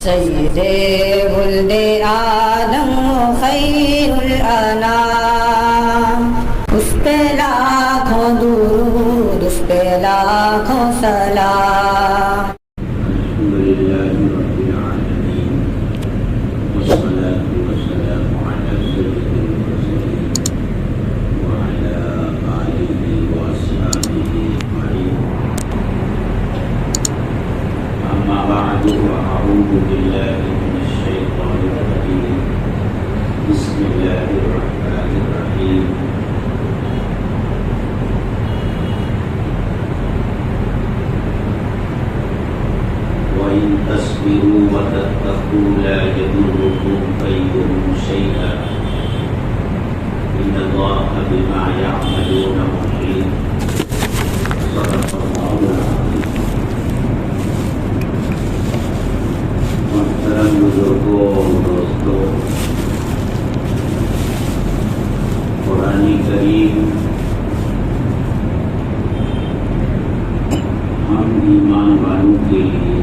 سید ولد آدم خیر الانام، اس پہ لاکھوں درود، اس پہ لاکھوں سلام۔ الحمدللہ رب العالمین والصلاة والسلام علی سید المرسلین وعلی آلہ واصحابہ اجمعین، اما بعد فاعوذ باللہ من الشیطان الرجیم، بسم اللہ الرحمن الرحیم۔ وَإِن تَصْبِرُوا وَتَتَّقُوا لَا يَضُرُّكُمْ كَيْدُهُمْ شَيْئًا إِنَّ اللَّهَ بِمَا يَعْمَلُونَ مُحِيطٌ۔ صدق اللہ العظیم۔ محترم بزرگوں اور دوستوں، قرآن کریم ہم ایمان والوں کے لیے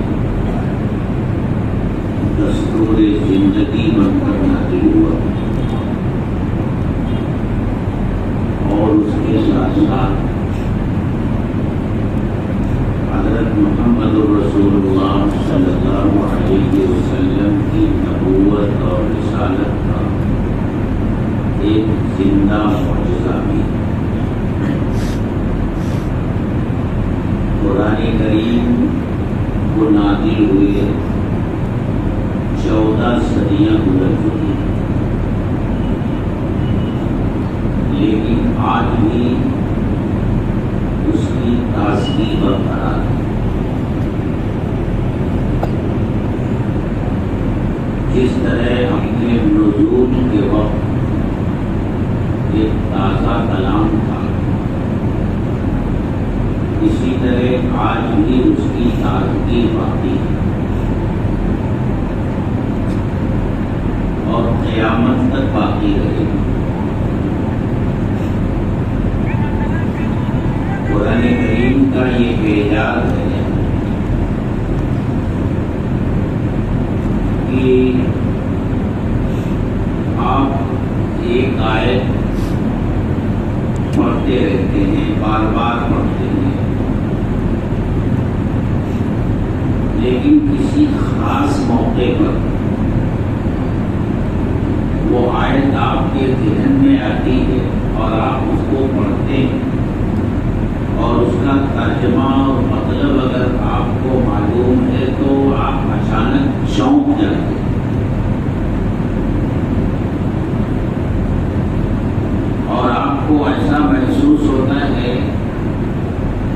دستور زندگی بن کر نازل ہوا، اور اس کے ساتھ ساتھ حضرت محمد رسول اللہ صلی اللہ علیہ وسلم کی نبوت اور رسالت کا ایک زندہ معجزہ بھی۔ قرآن کریم کو نازل ہوئے 14 صدیاں گزر چکی، لیکن آج بھی اس کی تازگی برقرار ہے۔ جس طرح اپنے نزول کے وقت ایک تازہ کلام تھا، اسی طرح آج بھی اس کی تازگی باقی ہے، اور قیامت تک باقی رہے گی۔ قرآن کریم کا یہ اعجاز ہے کہ آپ ایک آیت پڑھتے رہتے ہیں، بار بار پڑھتے ہیں، لیکن کسی خاص موقع پر وہ آیت آپ کے ذہن میں آتی ہے اور آپ اس کو پڑھتے ہیں، اور اس کا ترجمہ اور مطلب اگر آپ کو معلوم ہے تو آپ اچانک چونک جاتے ہیں، اور آپ کو ایسا محسوس ہوتا ہے،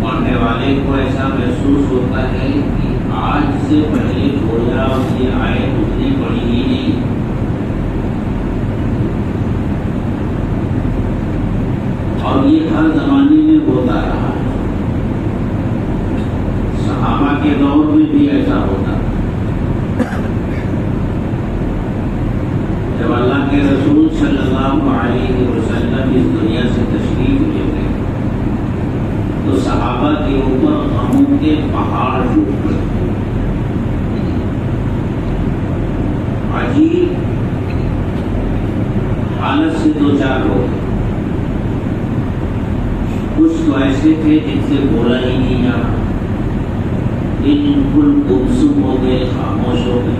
پڑھنے والے کو ایسا محسوس ہوتا ہے کہ آج سے پہلے گویا یہ آیت اس نے پڑھی ہی نہیں۔ اور یہ ہر زمانے میں ہوتا رہا، صحابہ کے دور میں بھی ایسا ہوتا۔ جب اللہ کے رسول صلی اللہ علیہ وسلم اس دنیا سے تشریف لے گئے تو صحابہ کے اوپر غموں کے پہاڑ ٹوٹ پڑے، عجیب حالت سے دو چار لوگ، کچھ تو ایسے تھے جن سے بولا ہی نہیں جا رہا، بالکل گمسم ہو گئے، خاموش ہو گئے،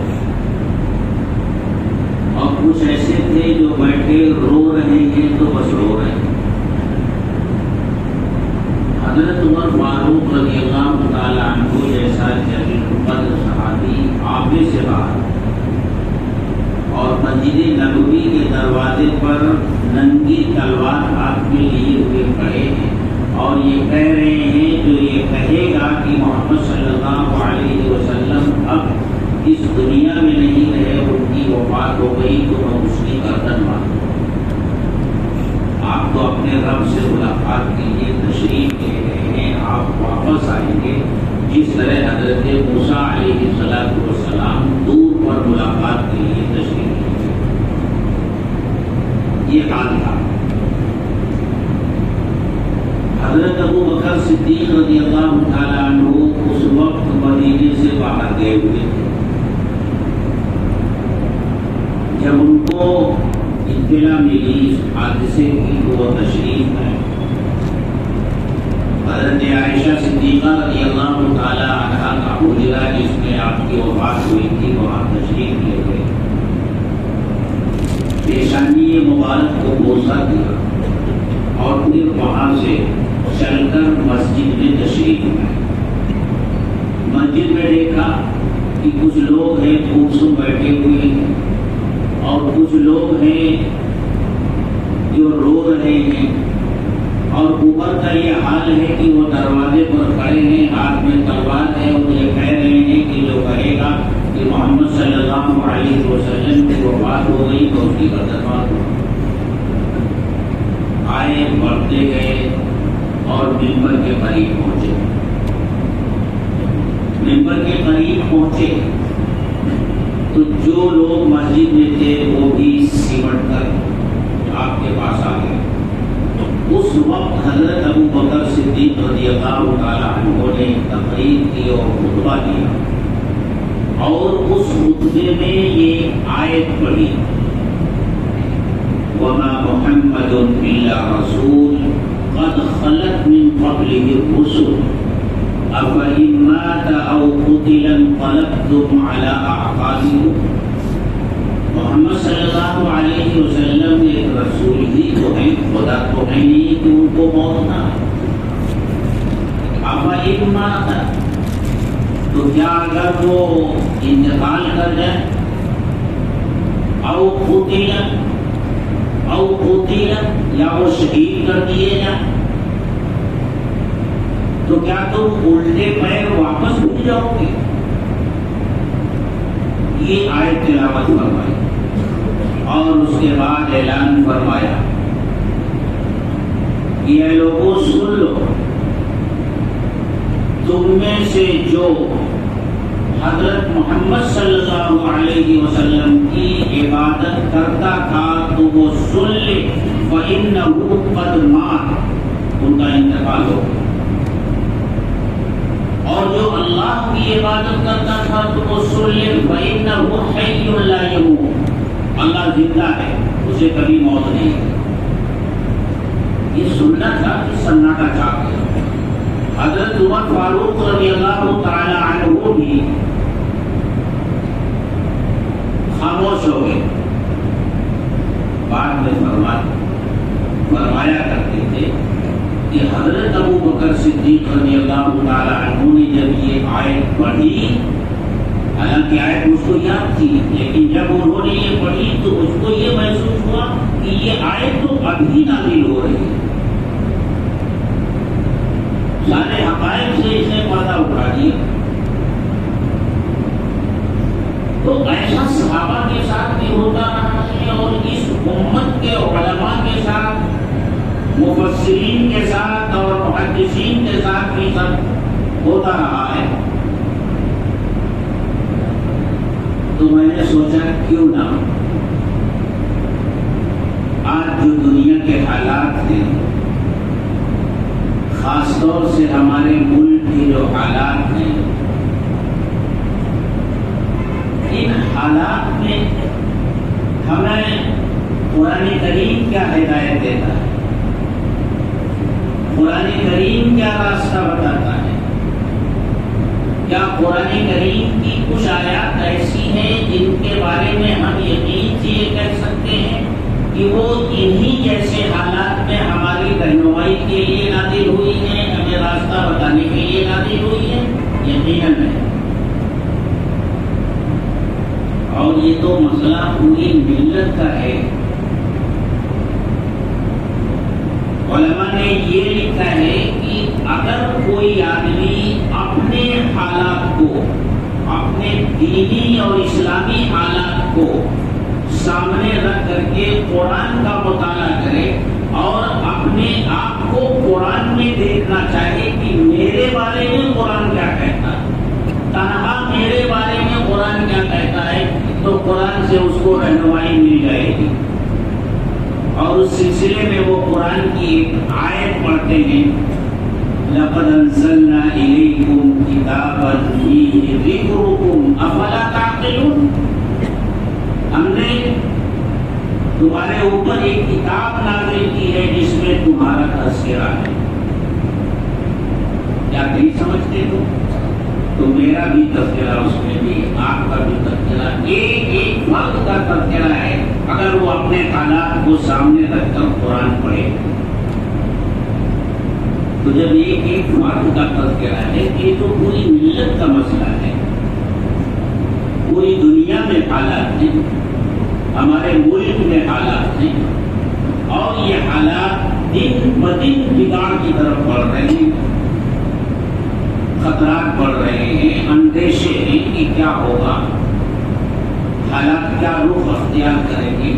اور کچھ ایسے تھے جو بیٹھے رو رہے ہیں تو بس رو رہے ہیں۔ حضرت عمر فاروق رضی اللہ تعالی عنہ جیسا جلیل القدر صحابی آبے سے باہر اور مسجد نبوی کے دروازے پر ننگی تلوار ہاتھ میں لیے ہوئے کھڑے ہیں، اور یہ کہہ رہے ہیں جو یہ کہے گا کہ محمد صلی اللہ علیہ وسلم اب اس دنیا میں نہیں رہے، ان کی وفات ہو گئی، تو ہم اس کی گردن ماروں۔ آپ تو اپنے رب سے ملاقات کے لیے تشریف لے رہے ہیں، آپ واپس آئیں گے جس طرح حضرت موسیٰ علیہ السلام دور پر ملاقات کے لیے تشریف لے گئے۔ یہ حال تھا۔ حضرت ابو بکر صدیق رضی اللہ تعالیٰ عنہ اس وقت مدینے سے باہر گئے ہوئے تھے، جب ان کو اطلاع ملی اس حادثے کی تو وہ تشریف ہے حضرت عائشہ صدیقہ رضی اللہ تعالی عنہا کا حجرہ جس میں آپ کی وفات ہوئی تھی وہاں تشریف لے گئے، پیشانی مبارک کو بوسہ دیا اور پھر وہاں سے چل کر مسجد میں تشریف لائے۔ مسجد میں دیکھا کہ کچھ لوگ ہیں خوب سو بیٹھے ہوئے ہیں اور کچھ لوگ ہیں جو رو رہے ہیں، اور اوپر کا یہ حال ہے کہ وہ دروازے پر کھڑے ہیں، ہاتھ میں تلوار ہے اور یہ کہہ رہے ہیں کہ جو کہے گا کہ محمد صلی اللہ علیہ وسلم کی وفات ہو گئی تو اس کی قدرات ہو۔ آئے بڑھتے گئے اور ممبر کے قریب پہنچے۔ ممبر کے قریب پہنچے تو جو لوگ مسجد میں تھے وہ بھی سمٹ کر آپ کے پاس آ گئے۔ اس وقت حضرت ابو بکر صدیق رضی اللہ تعالیٰ عنہ نے تقریر کی اور خطبہ دیا، اور اس خطبے میں یہ آیت پڑھی، وَمَا مُحَمَّدٌ إِلَّا رَسُولٌ قَدْ خَلَتْ مِن قَبْلِهِ الرُّسُلُ أَفَإِن مَّاتَ أَوْ قُتِلَ انقلبتم عَلَىٰ أَعْقَابِكُمْ۔ محمد صلی اللہ علیہ وسلم ایک رسول ہی تو ہیں، خدا تو ہے نہیں کہ ان کو موت نہ آئے۔ أَفَإِن مَّاتَ، تو کیا اگر وہ انتقال کر جائے، أَوْ قُتِلَ یا وہ شہید کر دیے جائیں، تو کیا تم الٹے پیر واپس اٹھ جاؤ گے؟ یہ آیت تلاوت فرمائی اور اس کے بعد اعلان فرمایا کہ اے لوگوں سن لو، تم میں سے جو حضرت محمد صلی اللہ علیہ وسلم کی عبادت کرتا تھا تو وہ سن لے، فَإِنَّهُ قَدْ مَاتَ، ان کا انتقال ہو گیا۔ اور جو اللہ کی عبادت کرتا تھا تو وہ سن لے، فَإِنَّهُ حَيٌّ لَا يَمُوتُ، اللہ زندہ ہے، اسے کبھی موت نہیں۔ یہ سننا تھا کہ سناٹا چھا گیا۔ حضرت عمر فاروق رضی اللہ تعالی عنہ بھی خاموش ہو گئے، بعد میں فرمایا کرتے تھے کہ حضرت ابو بکر صدیق رضی اللہ تعالی عنہ نے جب یہ آیت پڑھی، حالانکہ آیت مجھ کو یاد تھی، لیکن جب انہوں نے یہ پڑھی تو مجھ کو یہ محسوس ہوا کہ یہ آیت تو ابھی نازل ہو رہی ہے۔ سارے حقائق سے اس نے پردہ اٹھا دیا۔ تو ایسا صحابہ کے ساتھ بھی ہوتا رہا ہے اور اس امت کے علماء کے ساتھ، مفسرین کے ساتھ اور محدثین کے ساتھ بھی سب ہوتا رہا ہے۔ تو میں نے سوچا کیوں نہ آج جو دنیا کے حالات ہیں، خاص طور سے ہمارے ملک کے جو حالات ہیں، ان حالات میں ہمیں قرآن کریم کیا ہدایت دیتا ہے، قرآن کریم کیا راستہ بتاتا ہے؟ کیا قرآن کریم کی کچھ آیات ایسی ہیں جن کے بارے میں ہم یقین سے یہ کہہ سکتے ہیں کہ وہ انہی جیسے حالات میں ہماری رہنمائی کے لیے نازل ہوئی ہیں، ہمیں راستہ بتانے کے لیے نازل ہوئی ہے؟ یقیناً ہے۔ اور یہ تو مسئلہ پوری ملت کا ہے۔ علماء نے یہ لکھا ہے کہ اگر کوئی آدمی اپنے حالات کو، اپنے دینی اور اسلامی حالات کو سامنے رکھ کر کے قرآن کا مطالعہ کرے اور اپنے آپ کو قرآن میں دیکھنا چاہے کہ میرے بارے میں قرآن کیا کہتا ہے، تنہا میرے بارے میں قرآن کیا کہتا ہے، تو قرآن سے اس کو رہنمائی مل جائے گی۔ اور اس سلسلے میں وہ قرآن کی ایک آیت پڑھتے ہیں، لَقَدْ أَنزَلْنَا إِلَيْكُمْ كِتَابًا فِيهِ ذِكْرُكُمْ أَفَلَا تَعْقِلُونَ، ہم نے تمہارے اوپر ایک کتاب نازل کی ہے جس میں تمہارا تذکرہ ہے. کیا نہیں سمجھتے تو میرا بھی تذکرہ اس میں بھی، آپ کا بھی تذکرہ، ایک فرد کا تذکرہ ہے اگر وہ اپنے حالات کو سامنے رکھ کر قرآن پڑھے. تو جب ایک فرد کا تذکرہ ہے، یہ تو پوری ملت کا مسئلہ ہے، پوری دنیا میں حالات ہیں، ہمارے ملک میں حالات ہیں، اور یہ حالات دن بدن بگاڑ کی طرف بڑھ رہے ہیں، خطرات بڑھ رہے ہیں، اندیشے ہیں کہ کیا ہوگا، حالات کیا رخ اختیار کریں گے.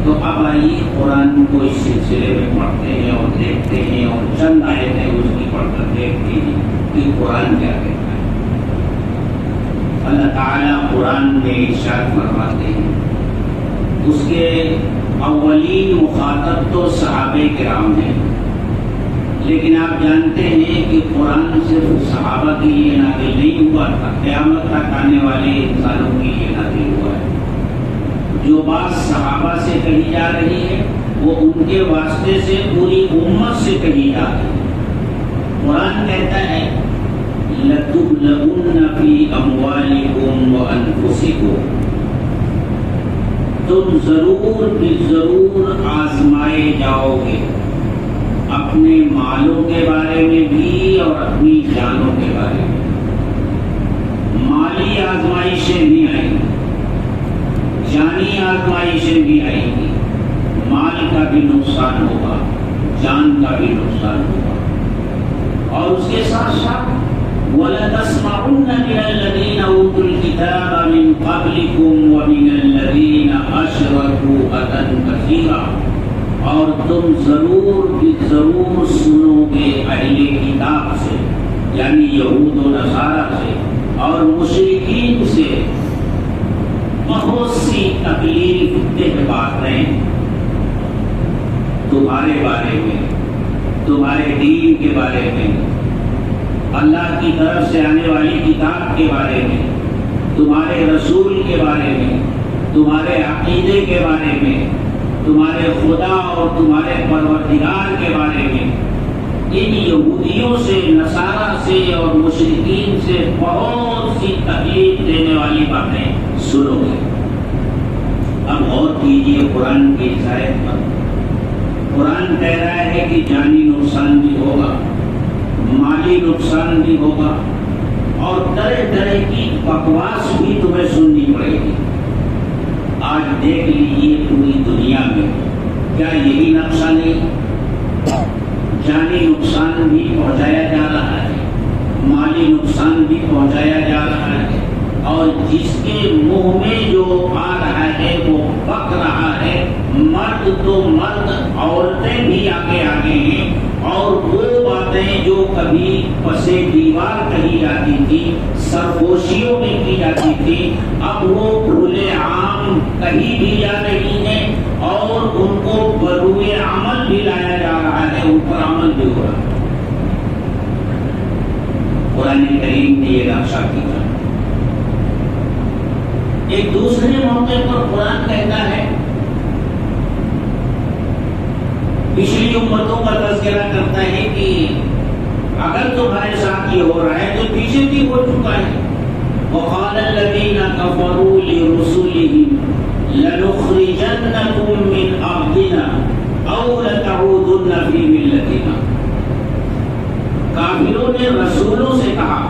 تو اب آئیے قرآن کو اس سلسلے میں پڑھتے ہیں اور دیکھتے ہیں، اور چند آیتیں اس کی پڑھ کر دیکھتے ہیں کہ قرآن کیا کہتا ہے. اللہ تعالیٰ قرآن میں ارشاد فرماتے ہیں، اس کے اولین مخاطب تو صحابہ کرام ہیں، لیکن آپ جانتے ہیں کہ قرآن صرف صحابہ کے لیے نازل نہیں ہوا تھا، قیامت تک آنے والے انسانوں کے لیے نازل ہوا ہے. جو بات صحابہ سے کہی جا رہی ہے وہ ان کے واسطے سے پوری امت سے کہی جا رہی ہے. قرآن کہتا ہے لَتُبْلَغُنَّ فِي أَمْوَالِكُمْ وَأَنفُسِكُمْ، تم ضرور بالضرور آزمائے جاؤ گے، اپنے مالوں کے بارے میں بھی اور اپنی جانوں کے بارے میں. مالی آزمائشیں بھی آئیں گی، جانی آزمائشیں بھی آئیں گی، مال کا بھی نقصان ہوگا، جان کا بھی نقصان ہوگا. اور اس کے ساتھ ساتھ وَلَتَسْمَعُنَّ مِنَ الَّذِينَ أُوتُوا الْكِتَابَ مِنْ قَبْلِكُمْ وَمِنَ الَّذِينَ أَشْرَكُوا أَذًى كَثِيرًا، اور تم ضرور سنو گے اہل کتاب سے، یعنی یہود و نصارہ سے اور مشرکین سے بہت سی تکلیف دہ باتیں تمہارے بارے میں، تمہارے دین کے بارے میں، اللہ کی طرف سے آنے والی کتاب کے بارے میں، تمہارے رسول کے بارے میں، تمہارے عقیدے کے بارے میں، تمہارے خدا اور تمہارے پروردگار کے بارے میں. ان یہودیوں سے، نصارہ سے اور مشرکین سے بہت سی تکلیف دینے والی باتیں سنو گے. اب غور کیجیے قرآن کی ہدایت پر. قرآن کہہ رہا ہے کہ جانی نقصان بھی ہوگا، مالی نقصان بھی ہوگا، اور طرح طرح کی بکواس بھی تمہیں سننی پڑے گی. آج دیکھ لیجیے پوری دنیا میں کیا یہی نقشہ نہیں؟ جانی نقصان بھی پہنچایا جا رہا ہے، مالی نقصان بھی پہنچایا جا رہا ہے، اور جس کے منہ میں جو آ رہا ہے وہ بک رہا ہے. مرد تو مرد، عورتیں بھی آگے آگے ہیں، اور وہ باتیں جو کبھی پسے دیوار کہی جاتی تھی، سرگوشیوں میں کی جاتی تھی، اب وہ کھلے عام کہی بھی جا رہی ہیں، اور ان کو بروئے عمل بھی لایا جا رہا ہے، ان پر عمل بھی ہو رہا ہے. قرآن کریم نے یہ نقشہ کیا. ایک دوسرے موقع پر قرآن کہتا ہے، پچھلی امتوں کا تذکرہ کرتا ہے کہ اگر تمہارے ساتھ یہ ہو رہا ہے تو پیچھے بھی ہو چکا ہے. وَقَالَ الَّذِينَ كَفَرُوا لِرُسُلِهِمْ لَنُخْرِجَنَّكُمْ مِنْ أَرْضِنَا أَوْ لَتَعُودُنَّ فِي مِلَّتِنَا. کافروں نے رسولوں سے کہا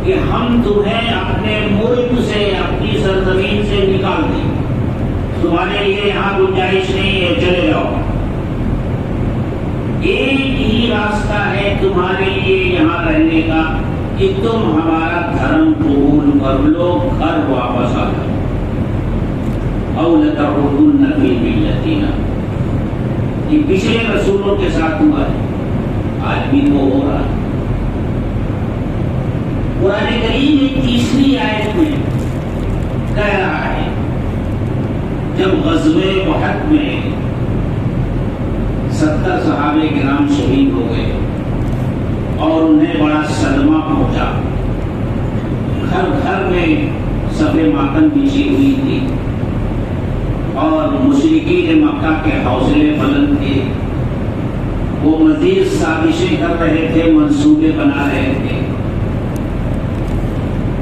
کہ ہم تمہیں اپنے ملک سے، اپنی سرزمین سے نکال دیں، تمہارے لیے یہاں گنجائش نہیں ہے، چلے جاؤ. ایک ہی راستہ ہے تمہارے لیے یہاں رہنے کا کہ تم ہمارا دھرم قبول کر لو، گھر واپس آ جاؤ. أَوْ لَتَعُودُنَّ فِي مِلَّتِنَا. یہ پچھلے رسولوں کے ساتھ ہوا ہے، آج بھی وہ ہو رہا ہے. قرآن کریم ایک تیسری آیت میں کہہ رہا ہے، جب غزوہ احد میں 70 صحابہ کرام شہید ہو گئے اور انہیں بڑا صدمہ پہنچا، گھر گھر میں صف ماتم بچھی ہوئی تھی، اور مشرکین مکہ کے حوصلے بلند تھے، وہ مزید سازشیں کر رہے تھے، منصوبے بنا رہے تھے،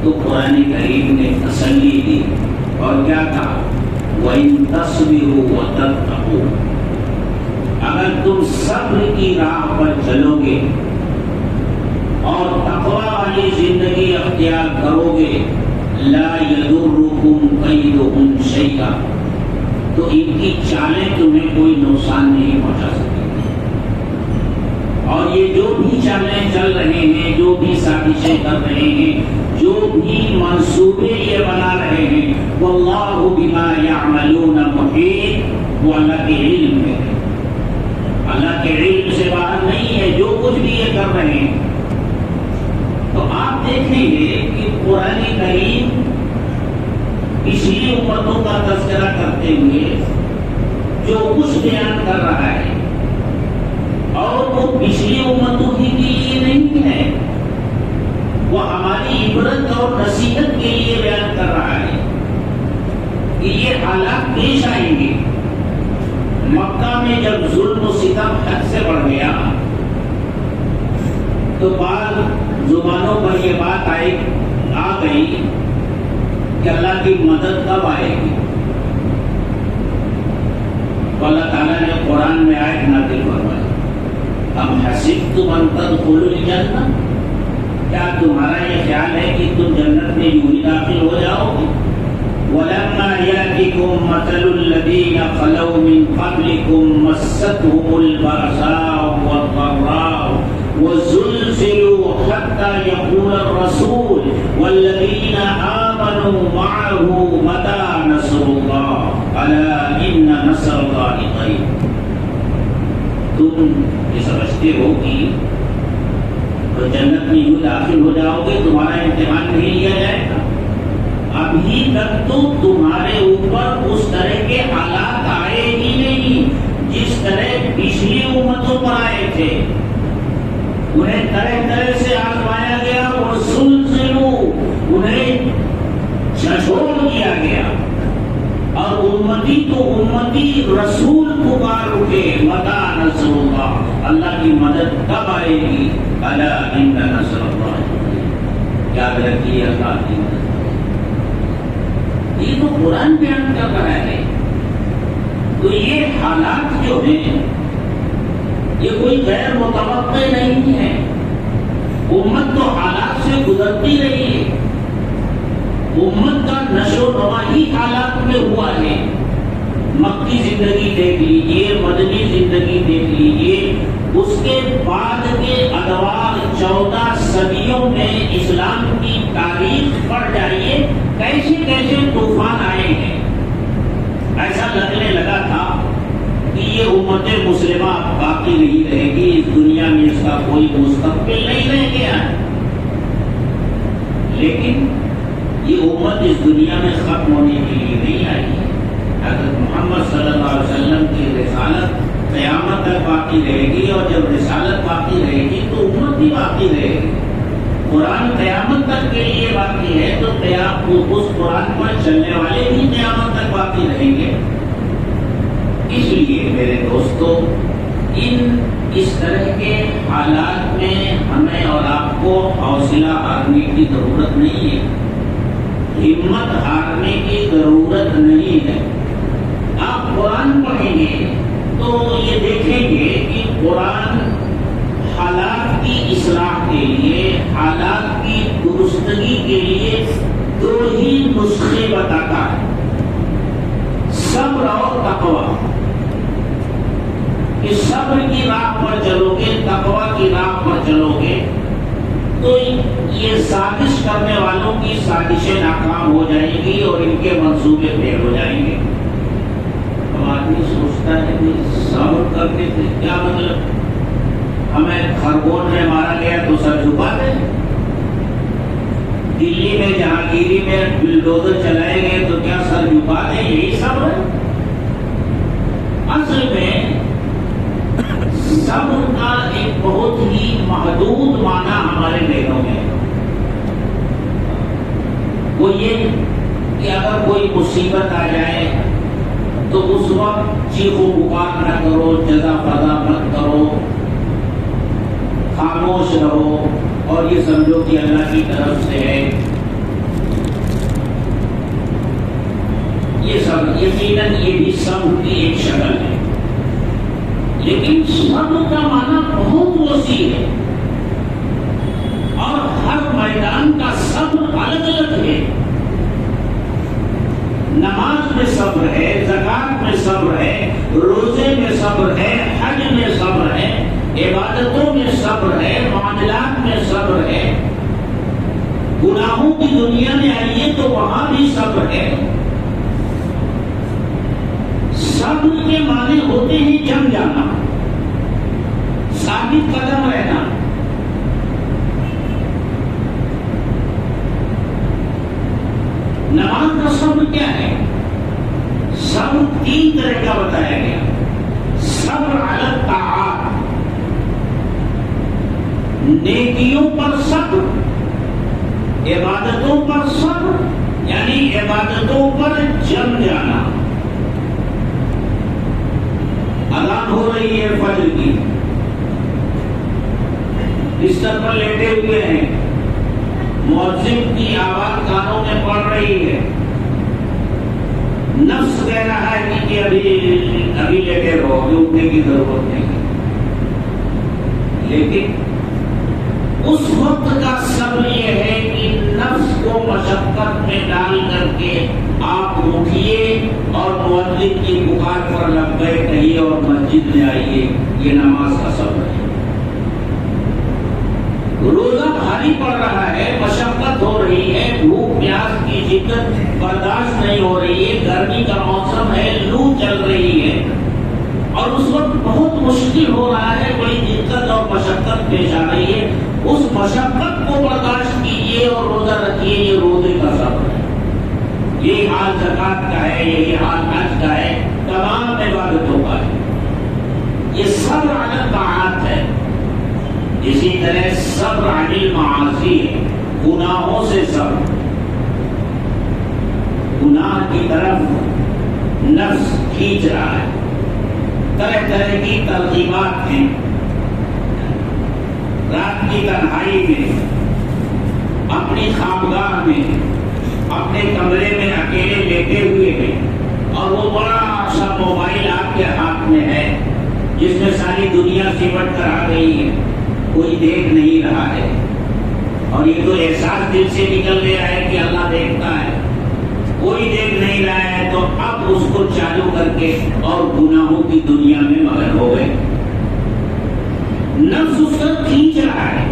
تو قرآن کریم نے تسلی دی اور کیا کہا؟ وَإِن تَصْبِرُوا وَتَتَّقُوا، اگر تم صبر کی راہ پر چلو گے اور تقوی والی زندگی اختیار کرو گے، لا يَضُرُّكُمْ كَيْدُهُمْ شَيْئًا، تو ان کی چالیں تمہیں کوئی نقصان نہیں پہنچا سکتی۔ اور یہ جو بھی چالیں چل رہے ہیں، جو بھی سازشیں کر رہے ہیں، جو بھی منصوبے یہ بنا رہے ہیں، واللہ بما یعملون محیط، وہ اللہ کے علم میں ہے، اللہ کے علم سے باہر نہیں ہے جو کچھ بھی یہ کر رہے ہیں۔ تو آپ دیکھیں گے کہ قرآن کریم پچھلی امتوں کا تذکرہ کرتے ہوئے جو کچھ بیان کر رہا ہے، اور وہ پچھلی امتوں ہی کے لیے نہیں ہے، وہ ہماری عبرت اور نصیحت کے لیے بیان کر رہا ہے کہ یہ حالات پیش آئیں گے۔ مکہ میں جب ظلم و ستم حد سے بڑھ گیا تو بعض زبانوں پر یہ بات آ گئی کہ اللہ کی مدد کب آئے گی؟ تو اللہ تعالیٰ نے قرآن میں آیت نازل فرمائی، ام حسبتم ان تدخلوا الجنہ، کیا تمہارا یہ خیال ہے کہ تم جنت میں یوں ہی داخل ہو جاؤ گے؟ وَلَمَّا يَأْتِكُم مَّثَلُ الَّذِينَ خَلَوْا مِن قَبْلِكُم مَّسَّتْهُمُ الْبَأْسَاءُ وَالضَّرَّاءُ وَزُلْزِلُوا حَتَّى يَقُولَ الرَّسُولُ وَالَّذِينَ آمَنُوا مَعَهُ مَتَىٰ نَصْرُ اللَّهِ أَلَا إِنَّ نَصْرَ اللَّهِ قَرِيبٌ۔ تم یہ سمجھتے ہو کہ تو جنت میں یوں داخل ہو جاؤ گے، تمہارا امتحان نہیں لیا جائے گا؟ ابھی تک تو تمہارے اوپر اس طرح کے حالات آئے ہی نہیں جس طرح پچھلی امتوں پر آئے تھے، انہیں طرح طرح سے آزمایا گیا اور سلسلو انہیں جھنجھوڑ دیا گیا، اور امتی تو امتی رسول پکار اٹھے، متى نصر اللہ، اللہ کی مدد کب آئے گی؟ الا ان نصر اللہ، یاد رکھیے اللہ کی مدد۔ یہ تو قرآن بیان کر رہا ہے۔ تو یہ حالات جو ہیں یہ کوئی غیر متوقع نہیں ہے، امت تو حالات سے گزرتی رہی ہے، امت کا نشو و نما ہی حالات میں ہوا ہے۔ مکی زندگی دیکھ لیجئے، مدنی زندگی دیکھ لیجئے، اس کے بعد کے ادوار 14 صدیوں میں اسلام کی تاریخ پڑھ جائیے، کیسے کیسے طوفان آئے ہیں۔ ایسا لگنے لگا تھا کہ یہ امت مسلمہ باقی نہیں رہے گی، اس دنیا میں اس کا کوئی مستقبل نہیں رہ گیا، لیکن یہ امت اس دنیا میں ختم ہونے کے لیے نہیں آئی ہے۔ حضرت محمد صلی اللہ علیہ وسلم کی رسالت قیامت تک باقی رہے گی، اور جب رسالت باقی رہے گی تو امت بھی باقی رہے گی۔ قرآن قیامت تک کے لیے باقی ہے تو اس قرآن پر چلنے والے بھی قیامت تک باقی رہیں گے۔ اس لیے میرے دوستو، اس طرح کے حالات میں ہمیں اور آپ کو حوصلہ ہارنے کی ضرورت نہیں ہے، ہمت ہارنے کی ضرورت نہیں ہے۔ آپ قرآن پڑھیں گے تو یہ دیکھیں گے کہ قرآن حالات کی اصلاح کے لیے، حالات کی درستگی کے لیے دو ہی نسخے بتاتا ہے، صبر اور تقوی۔ کہ صبر کی راہ پر چلو گے، تقوی کی راہ پر چلو گے تو یہ سازش کرنے والوں کی سازشیں ناکام ہو جائیں گی اور ان کے منصوبے فیل ہو جائیں گے۔ تو آدمی سوچتا ہے کہ صبر کرنے سے کیا مطلب؟ ہمیں خرگوش میں مارا گیا تو سر جھکا دیں؟ دلی میں جہانگیری میں بلڈوزر چلائے گئے تو کیا سر جھکا دیں؟ یہی صبر ہے؟ اصل میں صبر کا ایک بہت ہی محدود معنی ہمارے ذہنوں میں ہے، وہ یہ کہ اگر کوئی مصیبت آ جائے تو اس وقت چیخ و پکار نہ کرو، جزا فضا مت کرو، خاموش رہو اور یہ سمجھو کہ اللہ کی طرف سے ہے۔ یہ سب یقیناً یہ بھی صبر کی ایک شکل ہے، لیکن صبر کا معنی بہت وسیع ہے اور ہر میدان کا صبر الگ الگ ہے۔ نماز میں صبر ہے، زکات میں صبر ہے، روزے میں صبر ہے، حج میں صبر ہے، عبادتوں میں صبر ہے، معاملات میں صبر ہے، گناہوں کی دنیا میں آئیے تو وہاں بھی صبر ہے۔ صبر کے معنی ہوتے ہیں جم جانا، ثابت قدم رہنا۔ نماز کا صبر کیا ہے؟ صبر تین طرح کا بتایا گیا۔ صبر علی الطاعات، نیکیوں پر صبر، عبادتوں پر صبر یعنی عبادتوں پر جم جانا۔ اذان ہو رہی ہے فجر کی، بستر پر لیٹے ہوئے ہیں، مؤذن کی آواز کانوں میں پڑ رہی ہے، نفس کہہ رہا ہے کہ ابھی لیٹے رہو، ابھی اٹھنے کی ضرورت نہیں، لیکن اس وقت کا صبر یہ ہے کہ نفس کو مشقت میں ڈال کر کے آپ اٹھیے اور مؤذن کی پکار پر لبیک کہیے اور مسجد میں آئیے۔ یہ نماز کا صبر ہے۔ روزہ بھاری پڑ رہا ہے، مشقت ہو رہی ہے، بھوک پیاس کی شدت برداشت نہیں ہو رہی ہے، گرمی کا موسم ہے، لو چل رہی ہے اور اس وقت بہت مشکل ہو رہا ہے، بڑی دقت اور مشقت پیش آ رہی ہے، اس مشقت کو برداشت کیجیے اور روزہ رکھیے۔ یہ روزے کا صبر ہے۔ یہی حال زکات کا ہے، یہی حال حج کا ہے، تمام عبادتوں کا ہے۔ یہ صبر علی الطاعات ہے۔ اسی طرح صبر علی المعاصی ہے، گناہوں سے صبر۔ گناہ کی طرف نفس کھینچ رہا ہے، طرح طرح کی ترغیبات ہیں۔ رات کی تنہائی میں، اپنی خوابگاہ میں، اپنے کمرے میں اکیلے لیٹے ہوئے ہیں اور وہ بڑا سا موبائل آپ کے ہاتھ میں ہے جس میں ساری دنیا سمٹ کر آ گئی ہے، کوئی دیکھ نہیں رہا ہے اور یہ تو احساس دل سے نکل گیا ہے کہ اللہ دیکھتا ہے، کوئی دیکھ نہیں رہا ہے، تو اب اس کو چالو کر کے اور گناہوں کی دنیا میں مگن ہو گئے۔ نفس اس کا کھینچ رہا ہے،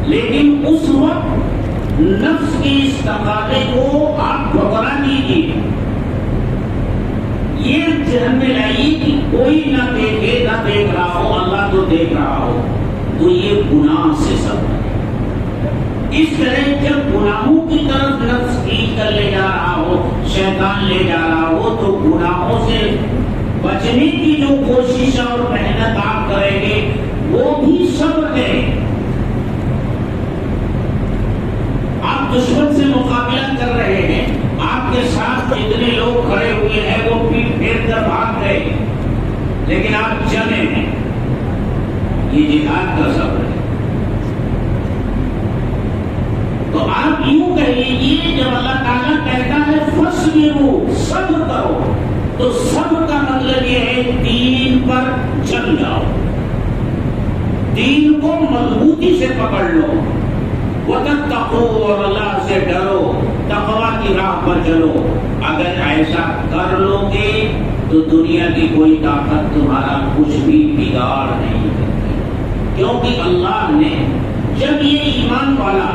لیکن اس وقت نفس کے اس تقاضے کو آپ ٹھکرا دیجیے۔ یہ ذہن میں لائیے کہ کوئی نہ دیکھے، نہ دیکھ رہا ہو، اللہ تو دیکھ رہا ہو، تو یہ گناہ سے صبر ہے۔ اس طرح جب گناہوں کی طرف نفس کھینچ کر لے جا رہا ہو، شیطان لے جا رہا ہو، تو گناہوں سے بچنے کی جو کوشش اور محنت آپ کریں گے وہ بھی صبر ہے۔ آپ دشمن سے مقابلہ کر رہے ہیں، آپ کے ساتھ جتنے لوگ کھڑے ہوئے ہیں وہ پیٹ پھیر کر بھاگ گئے، لیکن آپ جمے ہیں۔ یہ جہاد کا صبر ہے۔ تو آپ یوں کہہ لیجیے، جب اللہ تعالیٰ کہتا ہے فَاصْبِرُوا، صبر کرو، تو صبر کا مطلب یہ ہے دین پر جم جاؤ، دین کو مضبوطی سے پکڑ لو، وَتَتَّقُوا، اور اللہ سے ڈرو، تقویٰ کی راہ پر چلو۔ اگر ایسا کر لو گے تو دنیا کی کوئی طاقت تمہارا کچھ بھی بگاڑ نہیں کرتی، کیونکہ اللہ نے جب یہ ایمان والا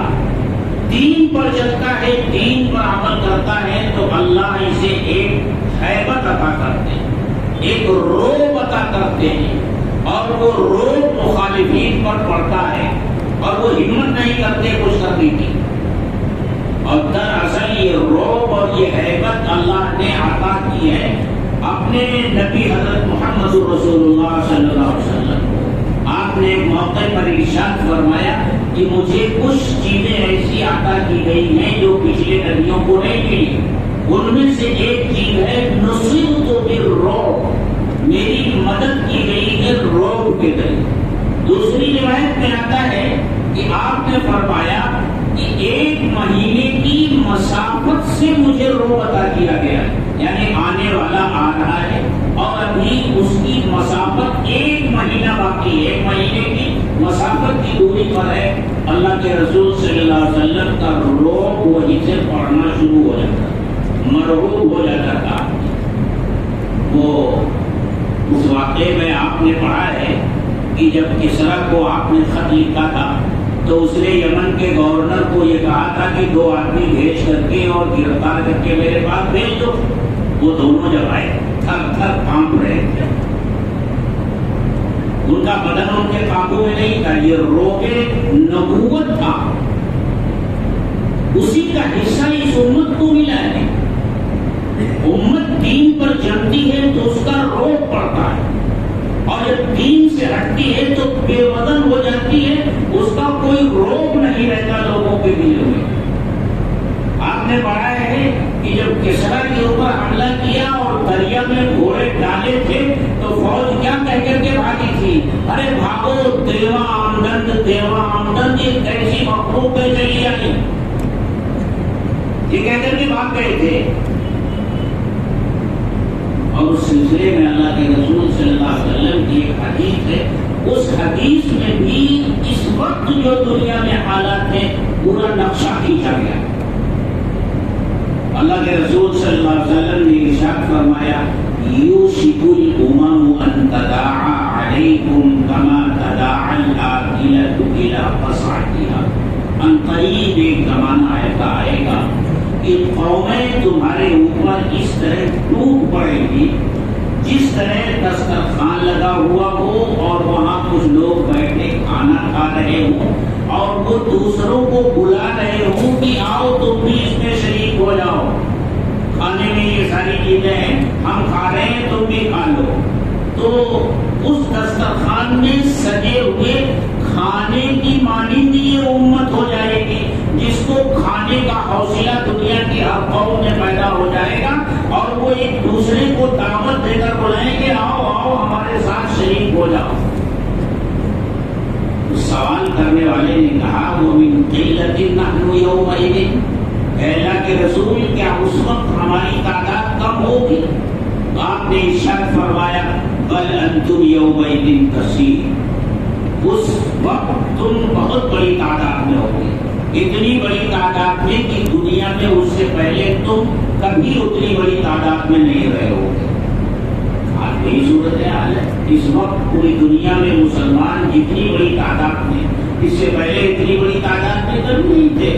دین پر چلتا ہے، دین پر عمل کرتا ہے، تو اللہ اسے ایک ہیبت عطا کرتے ہیں، ایک رعب عطا کرتے ہیں، اور وہ رعب مخالفین پر پڑتا ہے اور وہ ہمت نہیں کرتے کچھ کرنے کی۔ اور دراصل یہ رعب اور یہ ہیبت اللہ نے عطا کی ہے اپنے نبی حضرت محمد رسول اللہ صلی اللہ علیہ وسلم کو۔ آپ نے ایک موقع پر ارشاد فرمایا کہ مجھے کچھ چیزیں ایسی عطا کی گئی ہیں جو پچھلے نبیوں کو نہیں ملی۔ ان میں سے ایک چیز ہے نصرت بالرعب، میری مدد کی گئی ہے رعب کے ذریعے۔ دوسری روایت میں آتا ہے کہ آپ نے فرمایا کہ 1 مہینے کی مسافت سے مجھے رعب عطا کیا گیا ہے، یعنی آنے والا آ رہا ہے اور ابھی اس کی مسافت 1 مہینہ باقی ہے، 1 مہینے کی مسافت کی دوری پر ہے۔ اللہ کے رسول صلی اللہ علیہ وسلم کا رعب وہی سے پڑھنا شروع ہو جاتا، مرعوب ہو جاتا تھا۔ وہ اس واقعے میں آپ نے پڑھا ہے کہ جب کسریٰ کو آپ نے خط لکھا تھا تو اس نے یمن کے گورنر کو یہ کہا تھا کہ 2 آدمی بھیج کر کے اور گرفتار کر کے میرے پاس بھیج دو۔ وہ دونوں جب آئے تھر تھر کانپ رہے تھے، ان کا بدن ان کے قابو میں نہیں تھا، یہ روغ نبوت تھا، اسی کا حصہ اس امت کو ملا ہے۔ امت دین پر جمتی ہے تو اس کا روغ پڑتا ہے، اور جب دین سے ہٹتی ہے تو بے وزن ہو جاتی ہے، اس کا کوئی روغ نہیں رہتا لوگوں کے دلوں میں۔ آپ نے پڑھا ہے کہ جب کسریٰ کے اوپر حملہ کیا اور دریا میں گھوڑے ڈالے تھے تو فوج کیا کہہ کر کے بھاگی تھی؟ ارے بھاگو، دیوا آمدن، یہ کیسی مخلوق ہے چلی آئی، یہ کہہ کر کے بھاگ گئے تھے۔ اور اس سلسلے میں اللہ کے رسول صلی اللہ علیہ وسلم کی ایک حدیث ہے، اس حدیث میں بھی اس وقت جو دنیا میں حالات ہیں پورا نقشہ کھینچا گیا۔ اللہ کے رسول صلی اللہ علیہ وسلم نے ارشاد فرمایا یوشک الامم ان تداعى علیکم کما تداعى الآکلۃ الی قصعتها، ان قریب ایک زمانہ ایسا آئے گا کہ قومیں تمہارے اوپر اس طرح ٹوٹ پڑے گی جس طرح دسترخوان لگا ہوا ہو اور وہاں کچھ لوگ بیٹھے کھانا کھا رہے ہوں اور وہ دوسروں کو بلا رہے ہوں کہ آؤ تم بھی اس میں شریک ہو جاؤ، کھانے میں یہ ساری چیزیں ہیں، ہم کھا رہے ہیں تم بھی کھا لو۔ تو اس دسترخوان میں سجے ہوئے کھانے کی مانند یہ امت ہو جائے گی جس کو کھانے کا حوصلہ دنیا کی ہر قوم میں پیدا ہو جائے گا، اور وہ ایک دوسرے کو دعوت دے کر بلائیں گے آؤ آؤ ہمارے ساتھ شریک ہو جاؤ۔ سوال کرنے والے نے کہا وَمِن قِلَّةٍ نَحْنُ يَوْمَئِذٍ، اے اللہ کے رسول کیا اس وقت ہماری تعداد کم ہوگی؟ آپ نے ارشاد فرمایا بل انتم یومئذ کثیر، اس وقت تم بہت بڑی تعداد میں ہوگی، اتنی بڑی تعداد میں کہ دنیا میں اس سے پہلے تم کبھی اتنی بڑی تعداد میں نہیں رہے ہوگے۔ آج یہی صورتحال ہے، اس وقت پوری دنیا میں مسلمان جتنی بڑی تعداد میں، اس سے پہلے اتنی بڑی تعداد میں کبھی نہیں تھے۔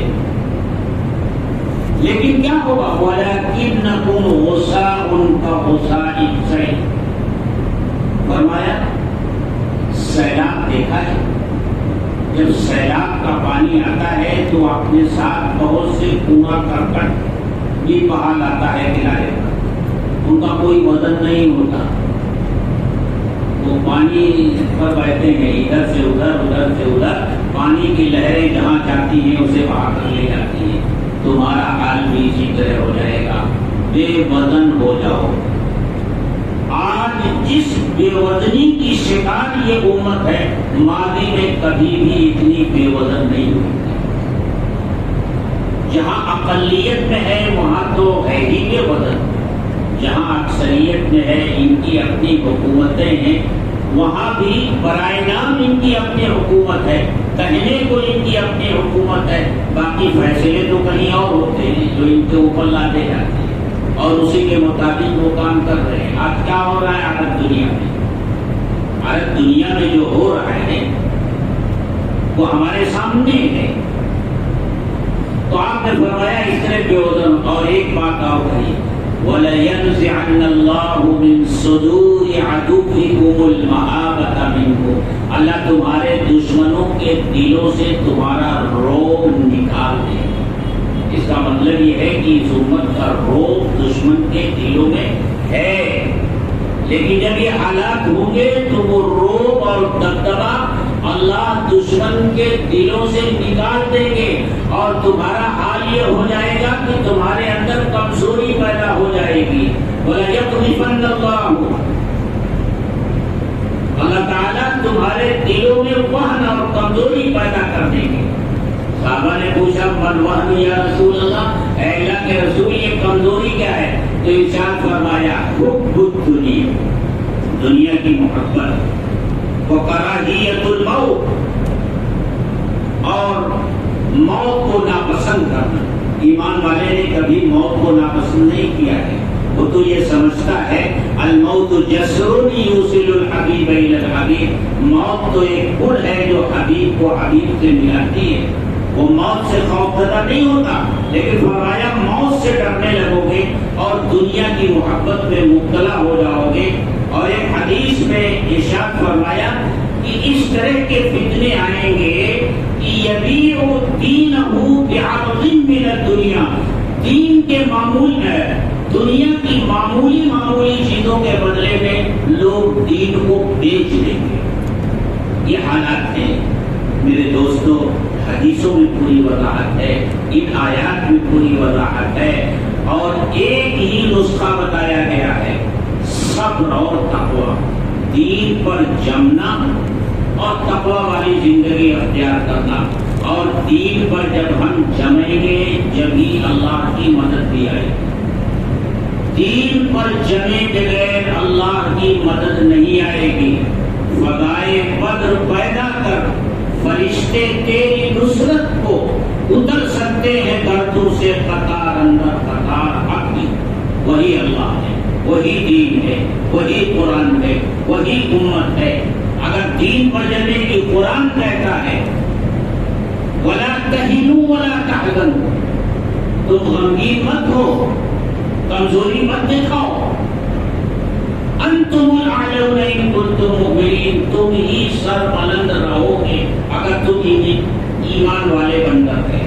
لیکن کیا ہوگا؟ وَلَكِنَّكُمْ غُثَاءٌ كَغُثَاءِ السَّيْلِ، فرمایا سیلاب دیکھا ہے، جب سیلاب کا پانی آتا ہے تو اپنے ساتھ بہت سے کوڑا کرکٹ بھی بہا لاتا ہے کنارے پر، ان کا کوئی وزن نہیں ہوتا، وہ پانی پر بہتے ہیں ادھر سے ادھر ادھر سے ادھر، پانی کی لہریں جہاں جاتی ہیں اسے بہا کر لے جاتی ہیں۔ تمہارا حال بھی اسی طرح ہو جائے گا، بے وزن ہو جاؤ۔ آج جس بے وزنی کی شکار یہ امت ہے، ماضی میں کبھی بھی اتنی بے وزن نہیں ہوئی۔ جہاں اقلیت میں ہے وہاں تو ہے ہی بے وزن، جہاں اکثریت میں ہے ان کی اپنی حکومتیں ہیں، وہاں بھی برائے نام ان کی اپنی حکومت ہے، کہنے کو ان کی اپنی حکومت ہے، باقی فیصلے تو کہیں اور ہوتے ہیں جو ان کے اوپر لاتے جاتے ہیں اور اسی کے مطابق وہ کام کر رہے ہیں۔ آج کیا ہو رہا ہے عرب دنیا میں؟ عرب دنیا میں جو ہو رہا ہے وہ ہمارے سامنے ہے۔ تو آپ نے فرمایا اس طرح بے وزن، اور ایک بات اور کہی وَلَيَنزِعَنَّ اللَّهُ مِن صُدُورِ عَدُوِّكُمُ الْمَهَابَةَ مِنْكُمْ، اللہ تمہارے دشمنوں کے دلوں سے تمہارا روب نکال دے۔ اس کا مطلب یہ ہے کہ اس امت کا روب دشمن کے دلوں میں ہے، لیکن جب یہ حالات ہوں گے تو وہ روب اور دبدبا اللہ دشمن کے دلوں سے نکال دیں گے، اور تمہارا حال یہ ہو جائے گا کہ تمہارے اندر کمزوری کمزوری پیدا کر دیں گے۔ صحابہ نے پوچھا من وہن یا رسول اللہ، اے اللہ کے رسول یہ کمزوری کیا ہے؟ تو ارشاد فرمایا حب الدنیا، دنیا کی محبت، وکراہیت الموت، اور موت کو ناپسند کرنا۔ ایمان والے نے کبھی موت کو ناپسند نہیں کیا ہے، وہ تو یہ سمجھتا ہے الموت جسر یوصل الحبیب الی الحبیب، موت تو ایک پل ہے جو حبیب کو حبیب سے ملاتی ہے، وہ موت سے خوف زدہ نہیں ہوتا۔ لیکن فرمایا موت سے ڈرنے لگو گے اور دنیا کی محبت میں مبتلا ہو جاؤ گے۔ اور ایک حدیث میں ارشاد فرمایا کہ اس طرح کے فتنے آئیں گے کہ یبیع دینہ بعرض من الدنیا، دین کے معمول ہے، دنیا کی معمولی چیزوں کے بدلے میں لوگ دین کو بیچ دیں گے۔ یہ حالات ہیں میرے دوستو، حدیثوں میں پوری وضاحت ہے، ان آیات میں پوری وضاحت ہے، اور ایک ہی نسخہ بتایا گیا ہے، صبر اور تقوی، دین پر جمنا اور تقوی والی زندگی اختیار کرنا۔ اور دین پر جب ہم جمیں گے جبھی اللہ کی مدد بھی آئے گی، دین پر جمے بغیر اللہ کی مدد نہیں آئے گی۔ فضائے بدر پیدا کر فرشتے تیری نصرت کو اتر سکتے ہیں دردوں سے قطار اندر قطار، حق وہی اللہ ہے، وہی دین ہے، وہی قرآن ہے، وہی امت ہے۔ اگر دین پر جمنے کی قرآن کہتا ہے وَلَا تَهِنُوا وَلَا تَحْزَنُوا، تم غمگین مت ہو، کمزوری مت دکھاؤ، انتم الاعلون ان کنتم مؤمنین، تم ہی سر بلند رہو گے اگر تم ایمان والے بندر ہیں۔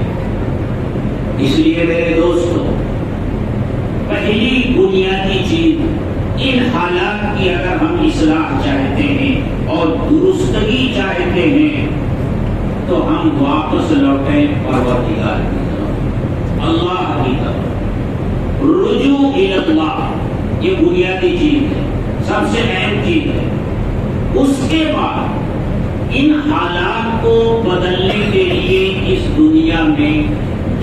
اس لیے میرے دوستو، پہلی بنیادی چیز ان حالات کی اگر ہم اصلاح چاہتے ہیں اور درستگی چاہتے ہیں تو ہم واپس لوٹیں پروردگار کی طرف، اللہ کی طرف، رجوع الی اللہ، یہ بنیادی چیز ہے، سب سے اہم چیز ہے۔ اس کے بعد ان حالات کو بدلنے کے لیے اس دنیا میں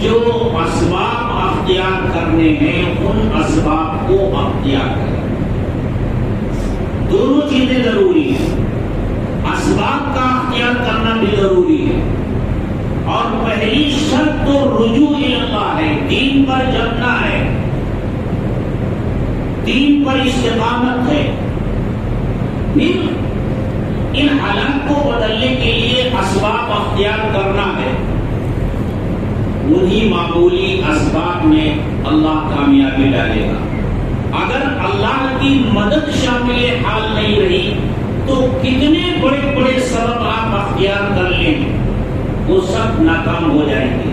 جو اسباب اختیار کرنے ہیں ان اسباب کو اختیار کریں۔ دونوں چیزیں ضروری ہیں، اسباب کا اختیار کرنا بھی ضروری ہے، اور پہلی شرط تو رجوع الی اللہ ہے، دین پر جمنا ہے، دین پر استقامت ہے۔ پھر ان حالات کو بدلنے کے لیے اسباب اختیار کرنا ہے، انہی معمولی اسباب میں اللہ کامیابی ڈالے گا۔ اگر اللہ کی مدد شامل حال نہیں رہی تو کتنے بڑے بڑے سبب آپ اختیار کر لیں وہ سب ناکام ہو جائیں گے۔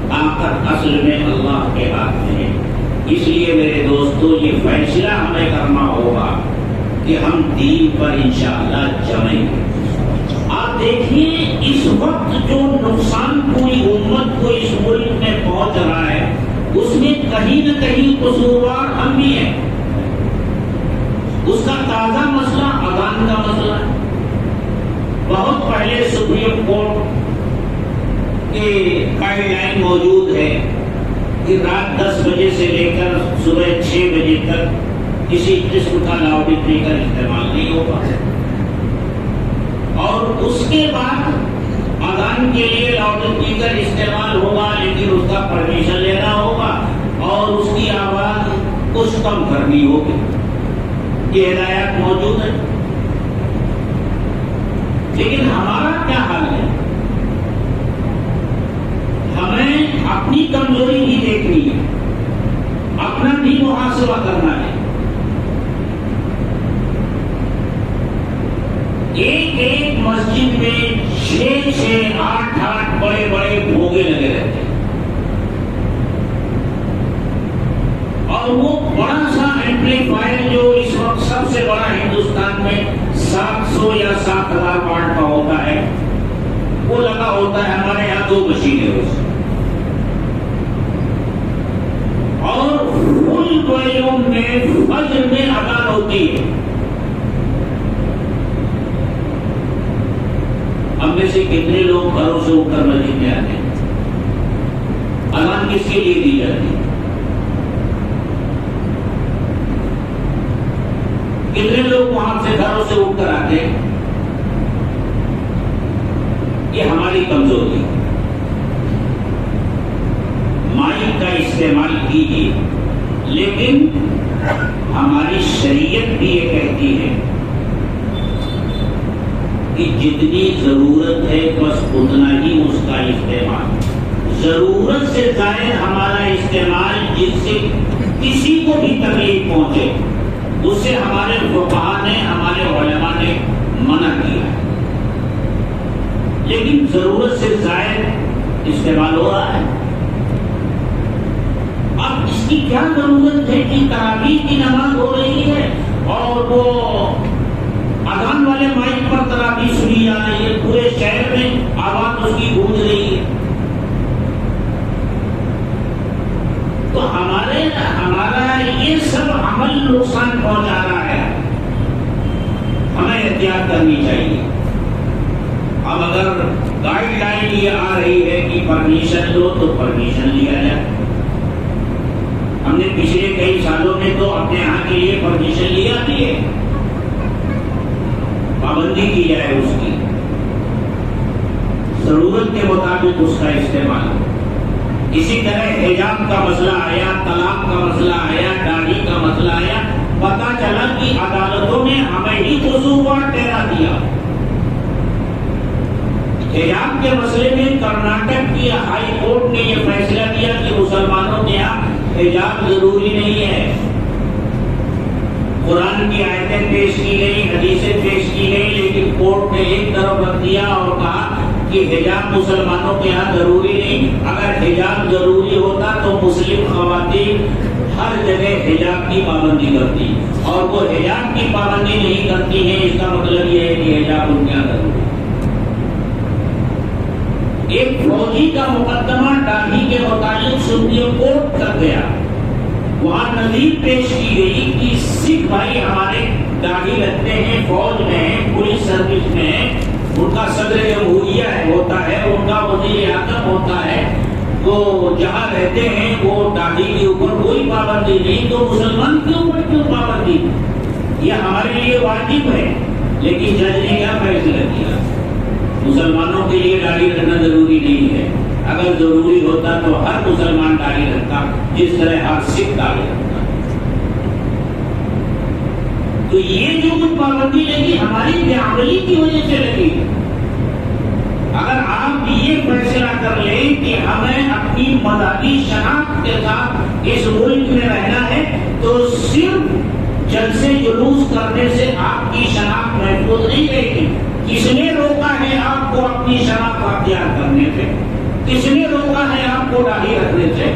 طاقت اصل میں اللہ کے ہاتھ میں ہے۔ اس لیے میرے دوستو یہ فیصلہ ہمیں کرنا ہوگا کہ ہم دین پر انشاءاللہ جمیں گے۔ آپ دیکھیے اس وقت جو نقصان پوری امت کو اس ملک میں پہنچ رہا ہے اس میں کہیں نہ کہیں قصوروار ہم بھی ہیں۔ اس کا تازہ مسئلہ اذان کا مسئلہ ہے۔ بہت پہلے سپریم کورٹ کے گائیڈ لائن موجود ہے کہ رات 10 بجے سے لے کر صبح 6 بجے تک کسی قسم کا لاؤڈ اسپیکر استعمال نہیں ہوگا، اور اس کے بعد اذان کے لیے لاؤڈ اسپیکر استعمال ہوگا، لیکن اس کا پرمیشن لینا ہوگا اور اس کی آواز کچھ کم کرنی ہوگی۔ یہ ہدایات موجود ہے، لیکن ہمارا کیا حال ہے؟ ہمیں اپنی کمزوری بھی دیکھنی ہے، اپنا بھی محاسبہ کرنا ہے۔ ایک مسجد میں 6 8 بڑے بڑے بھوگے لگے رہتے ہیں، اور وہ بڑا سا ایمپلیفائر جو اس وقت سب سے بڑا ہندوستان میں 700 یا 7000 واٹ کا ہوتا ہے وہ لگا ہوتا ہے۔ ہمارے یہاں 2 مشینیں اس اور فل والیوم میں فجر میں اذان ہوتی ہے۔ ہم میں سے سے کتنے لوگ گھروں سے اٹھ کر مسجد میں آتے ہیں؟ اذان کس کے لیے دی جاتی ہے؟ کتنے لوگ وہاں سے گھروں سے اٹھ کر آتے ہیں؟ یہ ہماری کمزوری ہے۔ مائک کا استعمال کیجیے، لیکن ہماری شریعت بھی یہ کہتی ہے کہ جتنی ضرورت ہے بس اتنا ہی اس کا استعمال، ضرورت سے زائد ہمارا استعمال جس سے کسی کو بھی تکلیف پہنچے اس سے ہمارے فقہاء نے، ہمارے علماء نے منع کیا ہے، لیکن ضرورت سے زائد استعمال ہو رہا ہے۔ اب اس کی کیا ضرورت ہے کہ تراویح کی نماز ہو رہی ہے اور وہ اذان والے مائک پر تراویح سنی جا رہی ہے، پورے شہر میں آواز اس کی گونج رہی ہے، تو ہمارا یہ سب عمل نقصان پہنچا رہا ہے، ہمیں احتیاط کرنی چاہیے۔ اب اگر گائیڈ لائن یہ آ رہی ہے کہ پرمیشن لو تو پرمیشن لیا جائے۔ ہم نے پچھلے کئی سالوں میں تو اپنے یہاں کے لیے پرمیشن لیا بھی ہے، پابندی کی جائے اس کی، ضرورت کے مطابق اس کا استعمال۔ اسی طرح حجاب کا مسئلہ آیا، طلاق کا مسئلہ آیا، داڑھی کا مسئلہ آیا، پتہ چلا کہ عدالتوں نے ہمیں ہی قصوروار ٹھہرا دیا۔ حجاب کے مسئلے میں کرناٹک کی ہائی کورٹ نے یہ فیصلہ دیا کہ مسلمانوں کے یہاں حجاب ضروری نہیں ہے۔ قرآن کی آیتیں پیش کی گئی، حدیثیں پیش کی گئی، لیکن کورٹ نے ایک طرف رکھ دیا اور کہا کہ حجاب مسلمانوں کے یہاں ضروری نہیں۔ اگر حجاب ضروری ہوتا تو مسلم خواتین ہر جگہ حجاب کی پابندی کرتی، اور وہ حجاب کی پابندی نہیں کرتی ہیں، اس کا مطلب یہ ہے کہ حجاب ان کے یہاں ضروری ہے۔ ایک فوجی کا مقدمہ داڑھی کے متعلق سپریم کورٹ تک گیا، وہاں نظیر پیش کی گئی کہ سکھ بھائی ہمارے داڑھی رکھتے ہیں، فوج میں ہیں، پولیس سروس میں ہیں، ان کا صدر جمہوریہ ہوتا ہے، ان کا وزیر اعظم ہوتا ہے، وہ جہاں رہتے ہیں وہ داڑھی کے اوپر کوئی پابندی نہیں، تو مسلمان کے اوپر کیوں پابندی؟ یہ ہمارے لیے واجب ہے۔ لیکن جج نے کیا فیصلہ کیا؟ مسلمانوں کے لیے داڑھی رکھنا ضروری نہیں ہے، اگر ضروری ہوتا تو ہر مسلمان داڑھی رکھتا جس طرح ہر سکھ داڑھی رکھتا۔ تو یہ جو کچھ پابندی لگی ہماری بے عملی کی وجہ سے لگی۔ اگر آپ یہ فیصلہ کر لیں کہ ہمیں اپنی مذہبی شناخت کے ساتھ اس ملک میں رہنا ہے تو صرف جلسے جلوس کرنے سے آپ کی شناخت محفوظ نہیں رہے گی۔ کس نے روکا ہے آپ کو اپنی شناخت اختیار کرنے سے؟ کس نے روکا ہے آپ کو داڑھی رکھنے سے؟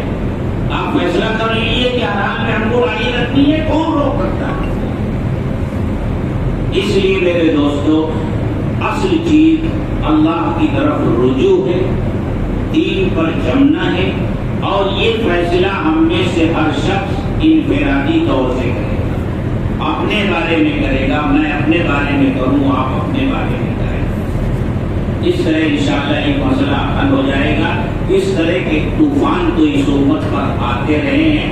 آپ فیصلہ کر لیجیے کہ حرام میں ہم کو داڑھی رکھنی ہے، کون روک سکتا ہے؟ اس لیے میرے دوستو، اصل چیز اللہ کی طرف رجوع ہے، دین پر جمنا ہے، اور یہ فیصلہ ہم میں سے ہر شخص انفرادی طور سے کرے گا، اپنے بارے میں کرے گا۔ میں اپنے بارے میں کروں، آپ اپنے بارے میں کریں۔ اس طرح انشاءاللہ ایک مسئلہ حل ہو جائے گا۔ اس طرح کے طوفان تو اس امت پر آتے رہے ہیں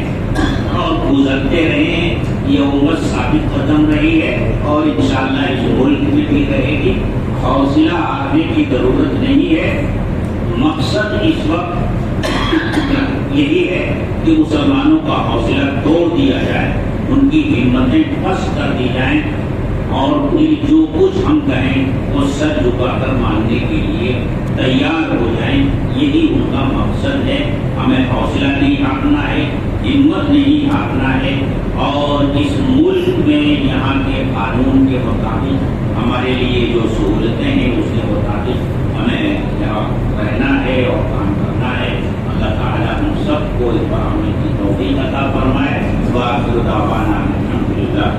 اور گزرتے رہے ہیں، یہ امت ثابت قدم رہی ہے اور انشاءاللہ اس ملک میں بھی رہے گی۔ حوصلہ ہارنے کی ضرورت نہیں ہے۔ مقصد اس وقت یہی ہے کہ مسلمانوں کا حوصلہ توڑ دیا جائے، ان کی ہمتیں پست کر دی جائیں، اور جو کچھ ہم کہیں وہ سر جھکا کر ماننے کے لیے تیار ہو جائیں۔ یہی ان کا مقصد ہے۔ ہمیں حوصلہ نہیں ہارنا ہے، ہمت نہیں ہارنا ہے، اور اس ملک میں یہاں کے قانون کے مطابق ہمارے لیے جو سہولتیں ہیں اس کے مطابق ہمیں یہاں رہنا ہے اور کام کرنا ہے۔ اللہ تعالیٰ ہم سب کو اس پر عمل کی توفیق عطا فرمائے۔ وآخر دعوانا الحمدللہ۔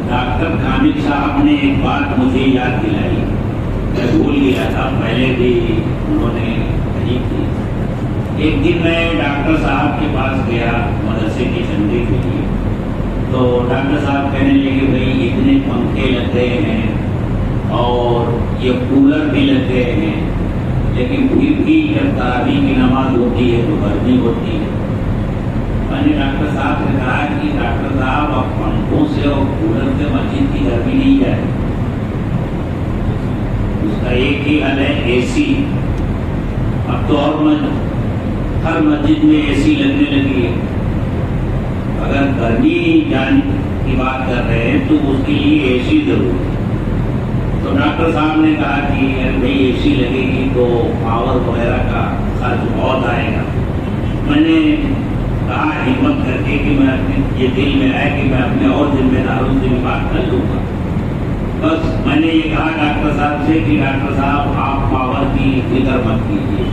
ڈاکٹر کامل صاحب نے ایک بات مجھے یاد دلائی، میں بھول گیا تھا، پہلے بھی انہوں نے کہی تھی۔ ایک دن میں ڈاکٹر صاحب کے پاس گیا مدرسے کے چندے کے لیے، تو ڈاکٹر صاحب کہنے لگے بھائی اتنے پنکھے لگ رہے ہیں اور یہ کولر بھی لگ رہے ہیں، لیکن پھر بھی جب تراویح کی نماز ہوتی ہے تو گرمی ہوتی ہے۔ میں نے ڈاکٹر صاحب سے کہا کہ ڈاکٹر صاحب اب پنکھوں سے اور کولر سے مسجد کی گرمی نہیں جائے، اس کا ایک ہی حل ہے اے سی۔ اب تو اور ہر مسجد میں اے سی لگنے لگی ہے۔ اگر گرمی جانے کی بات کر رہے ہیں تو اس کے لیے اے سی ضرور ہے۔ تو ڈاکٹر صاحب نے کہا کہ بھائی اے سی لگے گی تو پاور وغیرہ کا خرچ بہت آئے گا۔ میں نے کہا ہمت کر کے کہ میں اپنے یہ دل میں آئے کہ میں اپنے اور ذمہ داروں سے بھی بات کر لوں گا۔ بس میں نے یہ کہا ڈاکٹر صاحب سے کہ ڈاکٹر صاحب آپ پاور کی فکر مت کیجیے،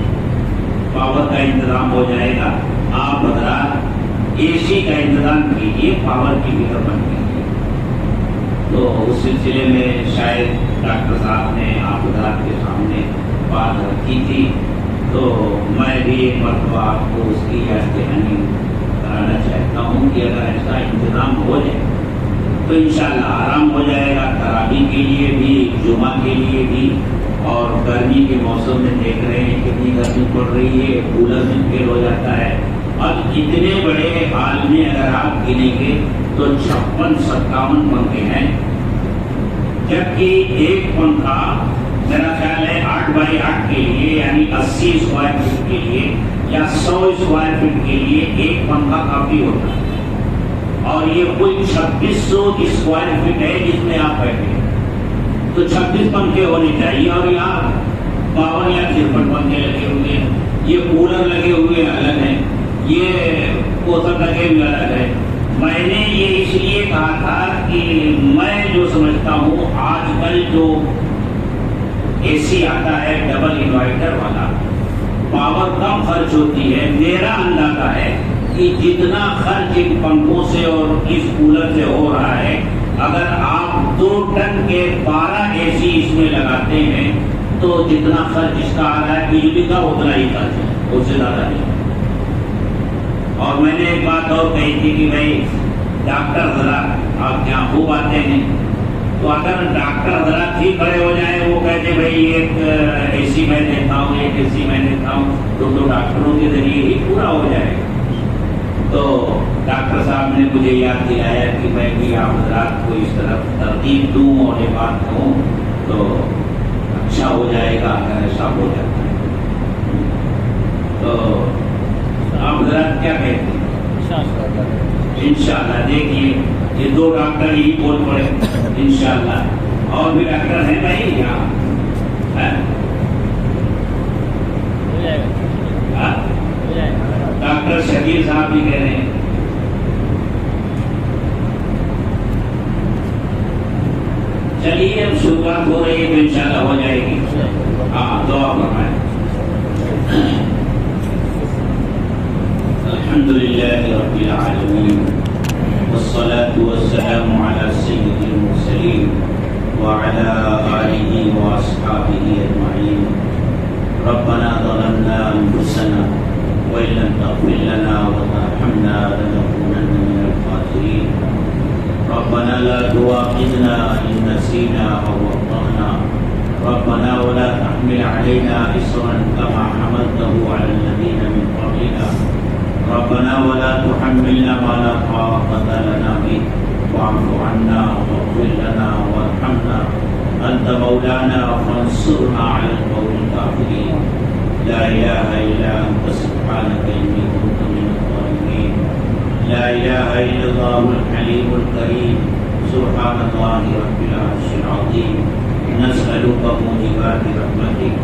پاور کا انتظام ہو جائے گا، آپ حضرات اے سی کا انتظام کیجیے، پاور کی فکر مت کیجیے۔ تو اس سلسلے میں شاید ڈاکٹر صاحب نے آپ حضرات کے سامنے بات رکھی تھی، تو میں بھی ایک مرتبہ آپ کو اس کی یاد دہانی کرانا چاہتا ہوں کہ اگر ایسا انتظام ہو جائے تو انشاءاللہ آرام ہو جائے گا، تراویح کے لیے بھی، جمعہ کے لیے بھی۔ اور گرمی کے موسم میں دیکھ رہے ہیں کتنی گرمی پڑ رہی ہے، کولر میں فیل ہو جاتا ہے۔ اب اتنے بڑے حال میں اگر آپ گنیں گے تو 56-57 پنکھے ہیں، جبکہ ایک پنکھا میرا خیال ہے 8x8 کے لیے یعنی 80 اسکوائر فٹ کے لیے یا 100 اسکوائر فٹ کے لیے ایک پنکھا کافی ہوتا ہے، اور یہ کل 2600 اسکوائر فٹ ہے جس میں آپ بیٹھے ہیں، تو 26 پنکھے ہونے چاہیے۔ اور یہاں 52 یا 53 پنکھے لگے ہوئے ہیں، یہ کولر لگے ہوئے الگ ہیں، یہ کوسر لگے ہوئے الگ ہیں۔ میں نے یہ اس لیے کہا تھا کہ میں جو سمجھتا ہوں آج کل جو اے سی آتا ہے ڈبل انورٹر والا، پاور کم خرچ ہوتی ہے۔ میرا اندازہ ہے کہ جتنا خرچ ان پنکھوں سے اور اس کولر سے ہو رہا ہے، اگر آپ 2 ٹن کے 12 اے سی اس میں لگاتے ہیں تو جتنا خرچ اس کا آ رہا ہے بجلی کا اتنا ہی خرچ ہے، اس سے زیادہ نہیں۔ اور میں نے ایک بات اور کہی تھی کہ بھائی ڈاکٹر حضرات آپ جہاں خوب آتے ہیں، تو اگر ڈاکٹر حضرات ہی کھڑے ہو جائیں، وہ کہتے بھائی ایک اے سی میں دیتا ہوں، ایک اے سی میں دیتا ہوں، تو ڈاکٹروں کے ذریعے ہی پورا ہو جائے گا۔ تو ڈاکٹر صاحب نے مجھے یاد دلایا کہ میں بھی آپ حضرات کو اس طرف ترتیب دوں اور یہ بات کہوں تو اچھا ہو جائے گا اگر ایسا ہو جاتا ہے۔ تو آپ حضرات کیا کہتے ہیں؟ انشاءاللہ دیکھیے یہ 2 ڈاکٹر ہی بول پڑے انشاءاللہ، اور بھی ڈاکٹر ہیں بھائی یہاں؟ ڈاکٹر شکیل صاحب بھی کہہ رہے ہیں۔ چلیے اب شروعات ہو رہی ہے تو انشاءاللہ ہو جائے گی۔ ہاں دعا فرمائیں۔ الحمد للہ رب العالمین والصلاة والسلام على سید المرسلین وعلى آلہ واصحابہ اجمعین۔ ربنا ظلمنا انفسنا وإن لم تغفر لنا وترحمنا لنكونن من الخاسرين۔ ربنا لا تؤاخذنا إن نسينا أو أخطأنا، ربنا ولا تحمل علينا إصرا كما حملته على الذين من قبلنا، ربنا ولا تحملنا ما لا طاقة لنا به، واعف عنا واغفر لنا وارحمنا أنت مولانا فانصرنا على القوم الكافرين۔ لا إله إلا أنت سبحانك إني كنت من الظالمين۔ لا إله إلا الله الحليم الكريم، سبحان الله رب العرش العظيم۔ نسألك موجبات رحمتك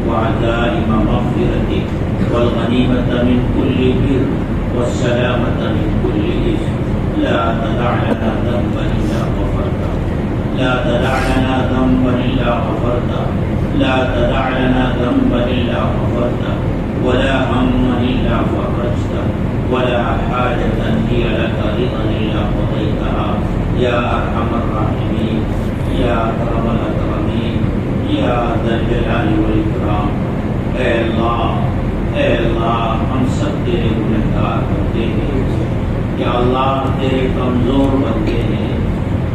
وعزائم مغفرتك والغنيمة من كل بر والسلامة من كل إثم، لا تدع لنا ذنبا إلا غفرته، لا تدع لنا ذنبا إلا غفرته، لا تدع لنا ذنبا إلا غفرته، ولا هما إلا فرجته، ولا حاجة هي لك رضا إلا قضيتها، يا أرحم الراحمين، يا أكرم الأكرمين، يا ذا الجلال والإكرام۔ اے اللہ ہم سب تیرے گنہگار بندے ہیں، یا اللہ تیرے کمزور بندے ہیں،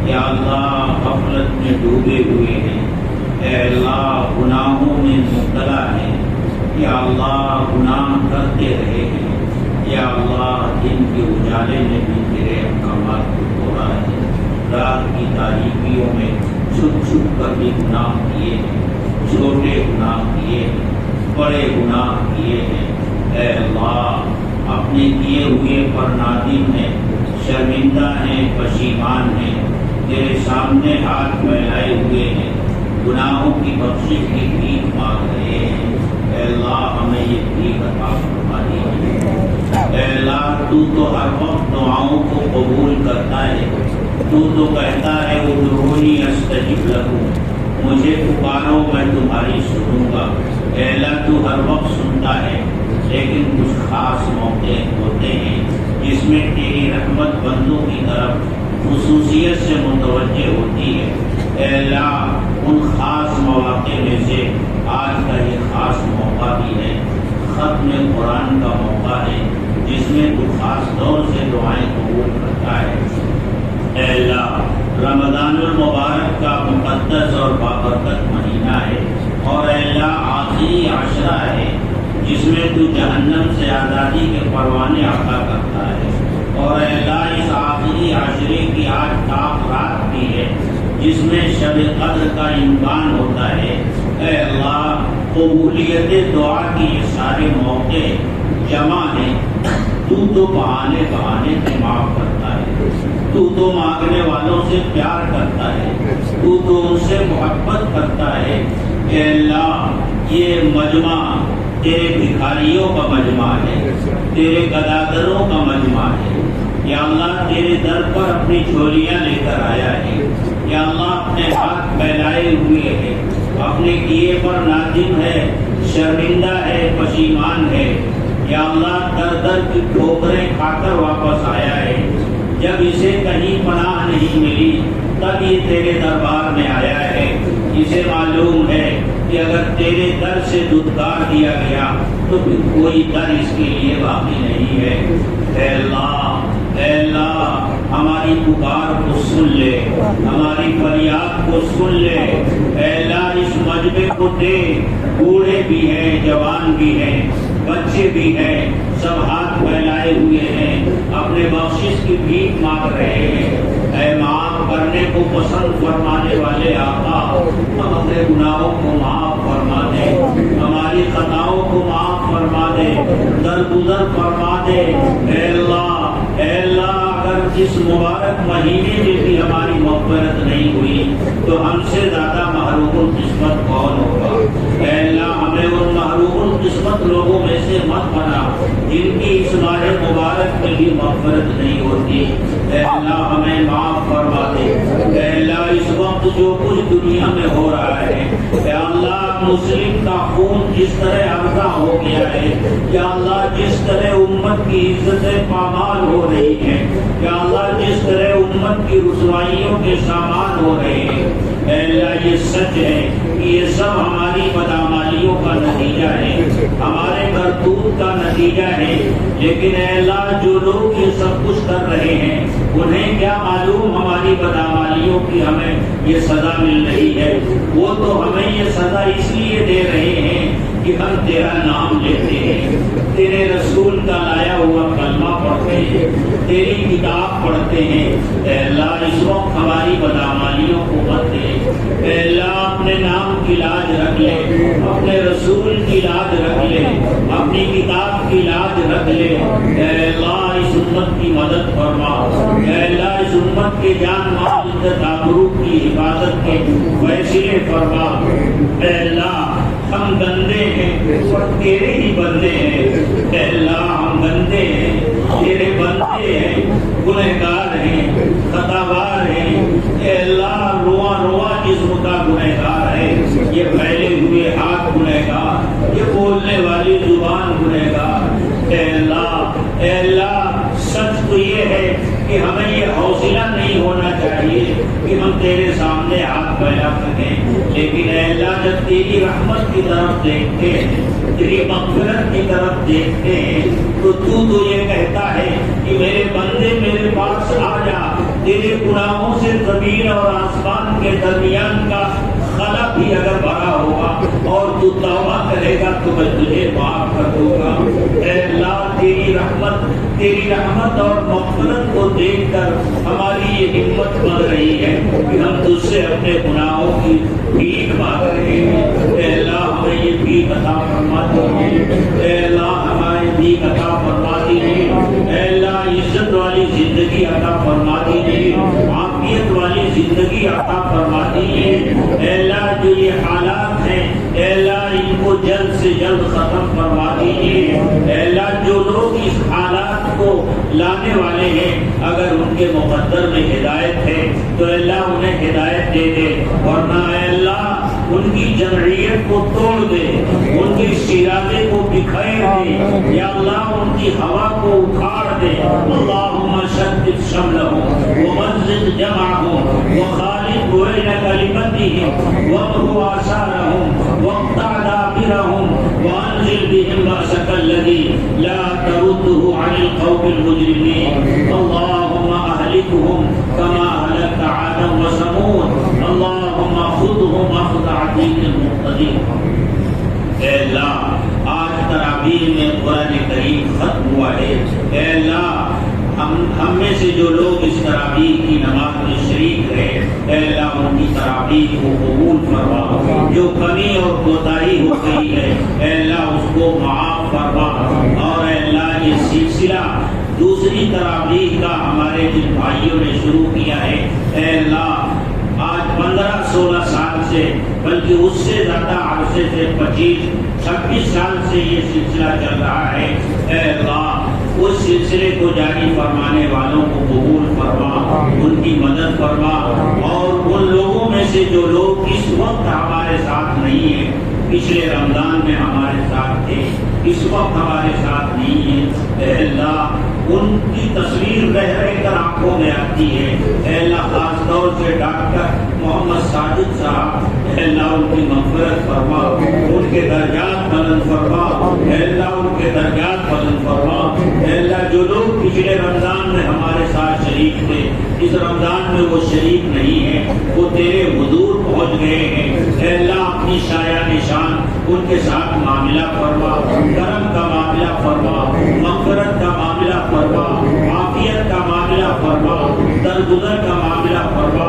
یا اللہ غفلت میں ڈوبے ہوئے ہیں، اے اللہ گناہوں میں مبتلا ہیں، یا اللہ گناہ کرتے رہے ہیں، یا اللہ دن کے اجالے میں بھی تیرے احکامات کو توڑا ہے، رات کی تاریکیوں میں چھپ چھپ کر بھی گناہ کیے ہیں، چھوٹے گناہ کیے ہیں، بڑے گناہ کیے ہیں، اے اللہ اپنے کیے ہوئے پر نادم ہیں، شرمندہ ہیں، پشیمان ہیں، تیرے سامنے ہاتھ پھیلائے ہوئے ہیں، گناہوں کی بخشش کی بھیک مانگ رہے ہیں، اے اللہ ہمیں یہ بھیک عطا فرما دیجیے، اے اللہ تو ہر وقت دعاؤں کو قبول کرتا ہے، تو کہتا ہے ادعونی استجب لکم، مجھے پکارو میں تمہاری سنوں گا، اے اللہ تو ہر وقت سنتا ہے، لیکن کچھ خاص موقع ہوتے ہیں جس میں تیری رحمت بندوں کی طرف خصوصیت سے متوجہ ہوتی ہے، اے اللہ ان خاص مواقع میں سے آج کا یہ خاص موقع بھی ہے، ختم قرآن کا موقع ہے جس میں تو خاص طور سے دعائیں قبول کرتا ہے، اے اللہ رمضان المبارک کا مقدس اور بابرکت مہینہ ہے، اور اے اللہ آخری عشرہ ہے جس میں تو جہنم سے آزادی کے پروانے عطا کرتا ہے، اور اے اللہ اس آخری عشرے کی آج خاص رات بھی ہے جس میں شب قدر کا امکان ہوتا ہے، اے اللہ قبولیت دعا کی یہ سارے موقع جمع ہیں، تو بہانے سے معاف کرتا ہے، تو مانگنے والوں سے پیار کرتا ہے، تو ان سے محبت کرتا ہے، اے اللہ یہ مجمع تیرے بھکاریوں کا مجمع ہے، تیرے گداگروں کا مجمع ہے، یا اللہ تیرے در پر اپنی جھولیاں لے کر آیا ہے، یا اللہ اپنے ہاتھ پھیلائے ہوئے ہے، اپنے کیے پر نادم ہے، شرمندہ ہے، پشیمان ہے، یا اللہ در در کی ٹھوکریں کھا کر واپس آیا ہے، جب اسے کہیں پناہ نہیں ملی تب یہ تیرے دربار میں آیا ہے، اسے معلوم ہے کہ اگر تیرے در سے دھتکار دیا گیا تو پھر کوئی در اس کے لیے باقی نہیں ہے، اے اللہ ہماری پکار کو سن لے، ہماری فریاد کو سن لے، اے اللہ اس مجمع کو دے، بوڑھے بھی ہیں، جوان بھی ہیں، بچے بھی ہیں، سب ہاتھ پھیلائے ہوئے ہیں، اپنے بخشش کی بھیک مانگ رہے ہیں، اے معاف کرنے کو پسند فرمانے والے آقا ہم اپنے گناہوں کو معاف فرما دے، ہماری خطاؤں کو معاف فرما دے، درگزر فرما دے، اے اللہ اگر جس مبارک مہینے میں بھی ہماری مغفرت نہیں ہوئی تو ہم سے زیادہ محروم القسمت کون ہوگا، اے اللہ ہمیں ان محروم القسمت لوگوں میں سے مت بنا جن کی اس ماہ مبارک میں بھی مغفرت نہیں ہوتی، اے اللہ ہمیں معاف فرما دے، اے اللہ اس وقت جو کچھ دنیا میں ہو رہا ہے، اے اللہ مسلم کا خون جس طرح ارزاں ہو گیا ہے، یا اللہ جس طرح امت کی عزتیں پامال ہو رہی ہیں، یا اللہ جس طرح امت کی رسوائیوں کے سامان ہو رہے ہیں، اے اللہ یہ سچ ہے کہ یہ سب ہماری بدعمالیوں کا نتیجہ ہے، ہمارے کرتوت کا نتیجہ ہے، لیکن اے اللہ جو لوگ یہ سب کچھ کر رہے ہیں انہیں کیا معلوم ہماری بدعمالیوں کی ہمیں یہ سزا مل رہی ہے، وہ تو ہمیں یہ سزا اس لیے دے رہے ہیں کہ ہم تیرا نام لیتے ہیں، تیرے رسول کا لایا ہوا کلمہ پڑھتے ہیں، تیری کتاب پڑھتے ہیں، اے اللہ اس وقت ہماری بدعمالیوں کو مت دے، اے اللہ اپنے نام کی لاج رکھ لے، اپنے رسول کی لاج رکھ لے، اپنی کتاب کی لاج رکھ لے، اے اللہ اس امت کی مدد فرما، اے اللہ اس امت کے جان مال عزت آبرو کی حفاظت کے فیصلے فرما، اے اللہ ہم گندے ہیں تیرے ہی بندے ہیں، اے اللہ ہم گندے ہیں تیرے بندے ہیں، گنہگار ہیں، خطاوار ہیں، اے اللہ رواں جسم کا گنہگار ہے، یہ پھیلے ہوئے ہاتھ گنہگار، یہ بولنے والی زبان گنہگار، اے اللہ سچ تو یہ ہے کہ ہمیں یہ حوصلہ نہیں ہونا چاہیے کہ ہم تیرے سامنے ہاتھ پھیلا سکیں، لیکن اے اللہ جب تیری رحمت کی طرف دیکھتے ہیں، تیری مغفرت کی طرف دیکھتے ہیں تو یہ کہتا ہے کہ میرے بندے میرے پاس زمین اور آسمان کے درمیان کا خلا بھی اگر بڑا ہوگا اور تو توبہ کرے گا تو میں تجھے معاف کر دوں گا۔ اے اللہ تیری رحمت اور مغفرت کو دیکھ کر ہماری یہ ہمت بڑھ رہی ہے کہ ہم تجھ سے اپنے گناہوں کی بھیک مانگ رہے ہیں۔ اے اللہ ہمیں یہ بھیک عطا فرما دیجیے، اے اللہ ہمارے بھیک عطا فرما دیجیے، اے اللہ عزت والی زندگی عطا فرما دیجیے، عافیت والی زندگی عطا فرما دیجیے۔ اے اللہ جو یہ حالات ہیں اے اللہ ان کو جلد سے جلد ختم فرما دیجیے۔ اے اللہ جو لوگ اس حالات کو لانے والے ہیں اگر ان کے مقدر میں ہدایت ہے تو اے اللہ انہیں ہدایت دے دے، ورنہ اے اللہ ان کی جمعیت کو توڑ دے، ان کے شیرازے کو بکھیر دے، یا اللہ ان کی ہوا کو اکھاڑ دے۔ اللہم شدد شملہم ومزق جمعہم وخالف بین کلمتہم وامحو آثارہم واقطع دابرہم وانزل بہم بأسک الذی لا تردہ عن القوم المجرمین۔ اللہم اہلکہم کما اہلکت عادا وثمود۔ اللہم خذہم اخذ عزیز مقتدر۔ اے اللہ آج تراویح میں قرآن کریم ختم ہوا ہے، اے اللہ ہم میں سے جو لوگ اس تراویح کی نماز میں شریک رہے اے اللہ ان کی تراویح کو قبول فرما، جو کمی اور کوتاہی ہو گئی ہے اے اللہ اس کو معاف فرما، اور اے اللہ یہ سلسلہ دوسری تراویح کا ہمارے جن بھائیوں نے شروع کیا ہے اے اللہ آج 15-16 سال سے بلکہ اس سے زیادہ عرصے سے 25-26 سال سے یہ سلسلہ چل رہا ہے، اے اللہ اس سلسلے کو جاری فرمانے والوں کو قبول فرما، ان کی مدد فرما، اور ان لوگوں میں سے جو لوگ اس وقت ہمارے ساتھ نہیں ہیں، پچھلے رمضان میں ہمارے ساتھ تھے، اس وقت ہمارے ساتھ نہیں ہیں، اے اللہ ان کی تصویر رہ رہ کر آنکھوں میں آتی ہے، اے اللہ خاص طور سے ڈاکٹر محمد ساجد صاحب اے اللہ ان کی مغفرت فرما، ان کے درجات بلند فرما، اے اللہ ان کے درجات بلند فرما۔ اے اللہ جو لوگ پچھلے رمضان میں ہمارے ساتھ شریک تھے اس رمضان میں وہ شریک نہیں ہیں، وہ تیرے حضور پہنچ گئے ہیں، اے اللہ اپنی شایع نشان ان کے ساتھ معاملہ فرما، کرم کا معاملہ فرما، مغفرت کا معاملہ فرما، عافیت کا معاملہ فرما، درگزر کا معاملہ فرما۔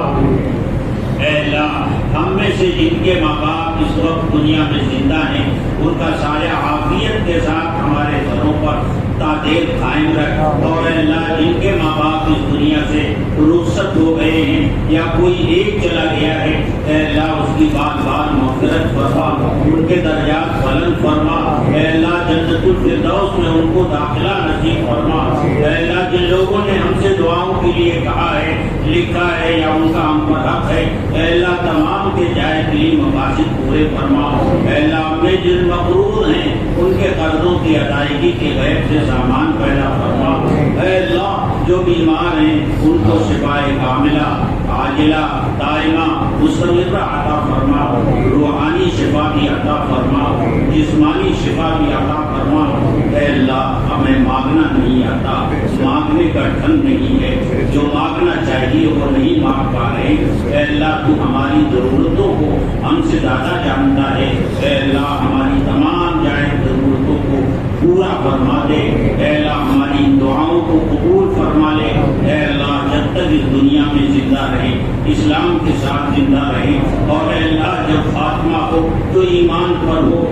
اے اللہ ہم میں سے جن کے ماں باپ اس وقت دنیا میں زندہ ہیں ان کا سایہ عافیت کے ساتھ ہمارے گھروں پر تعدیر قائم رکھ، اور اے اللہ جن کے ماں باپ اس دنیا سے رخصت ہو گئے ہیں یا کوئی ایک چلا گیا ہے اے اللہ اس کی بار بار مغفرت فرما، ان کے درجات بلند فرما، اے اللہ جنت الفردوس میں ان کو داخلہ نصیب فرما۔ اے اللہ جن لوگوں نے ہم سے دعاؤں کے لیے کہا ہے، لکھا ہے یا ان کا ہم پر حق ہے اے اللہ تمام کے جائز دلی مقاصد پورے فرما۔ اے اللہ ہمیں جن مقروض ہیں ان کے قرضوں کی ادائیگی کے غیب سے سامان پیدا فرما۔ اے اللہ جو بیمار ہیں ان کو شفائے کاملہ عاجلہ دائمہ مستمرہ عطا فرما، روحانی شفا بھی عطا فرما، جسمانی شفا بھی عطا فرما۔ اے اللہ ہمیں مانگنا نہیں آتا، مانگنے کا ڈھنگ نہیں ہے، جو مانگنا چاہیے وہ نہیں مانگ پا رہے، اے اللہ تو ہماری ضرورتوں کو ہم سے زیادہ جانتا ہے، اے اللہ ہماری تمام جائز ضرورتوں کو پورا فرما دے، اے اللہ ہماری دعاؤں کو قبول فرما لے، اے اللہ جب تک اس دنیا میں زندہ رہے اسلام کے ساتھ زندہ رہے، اور اے اللہ جب خاتمہ ہو تو ایمان پر ہو۔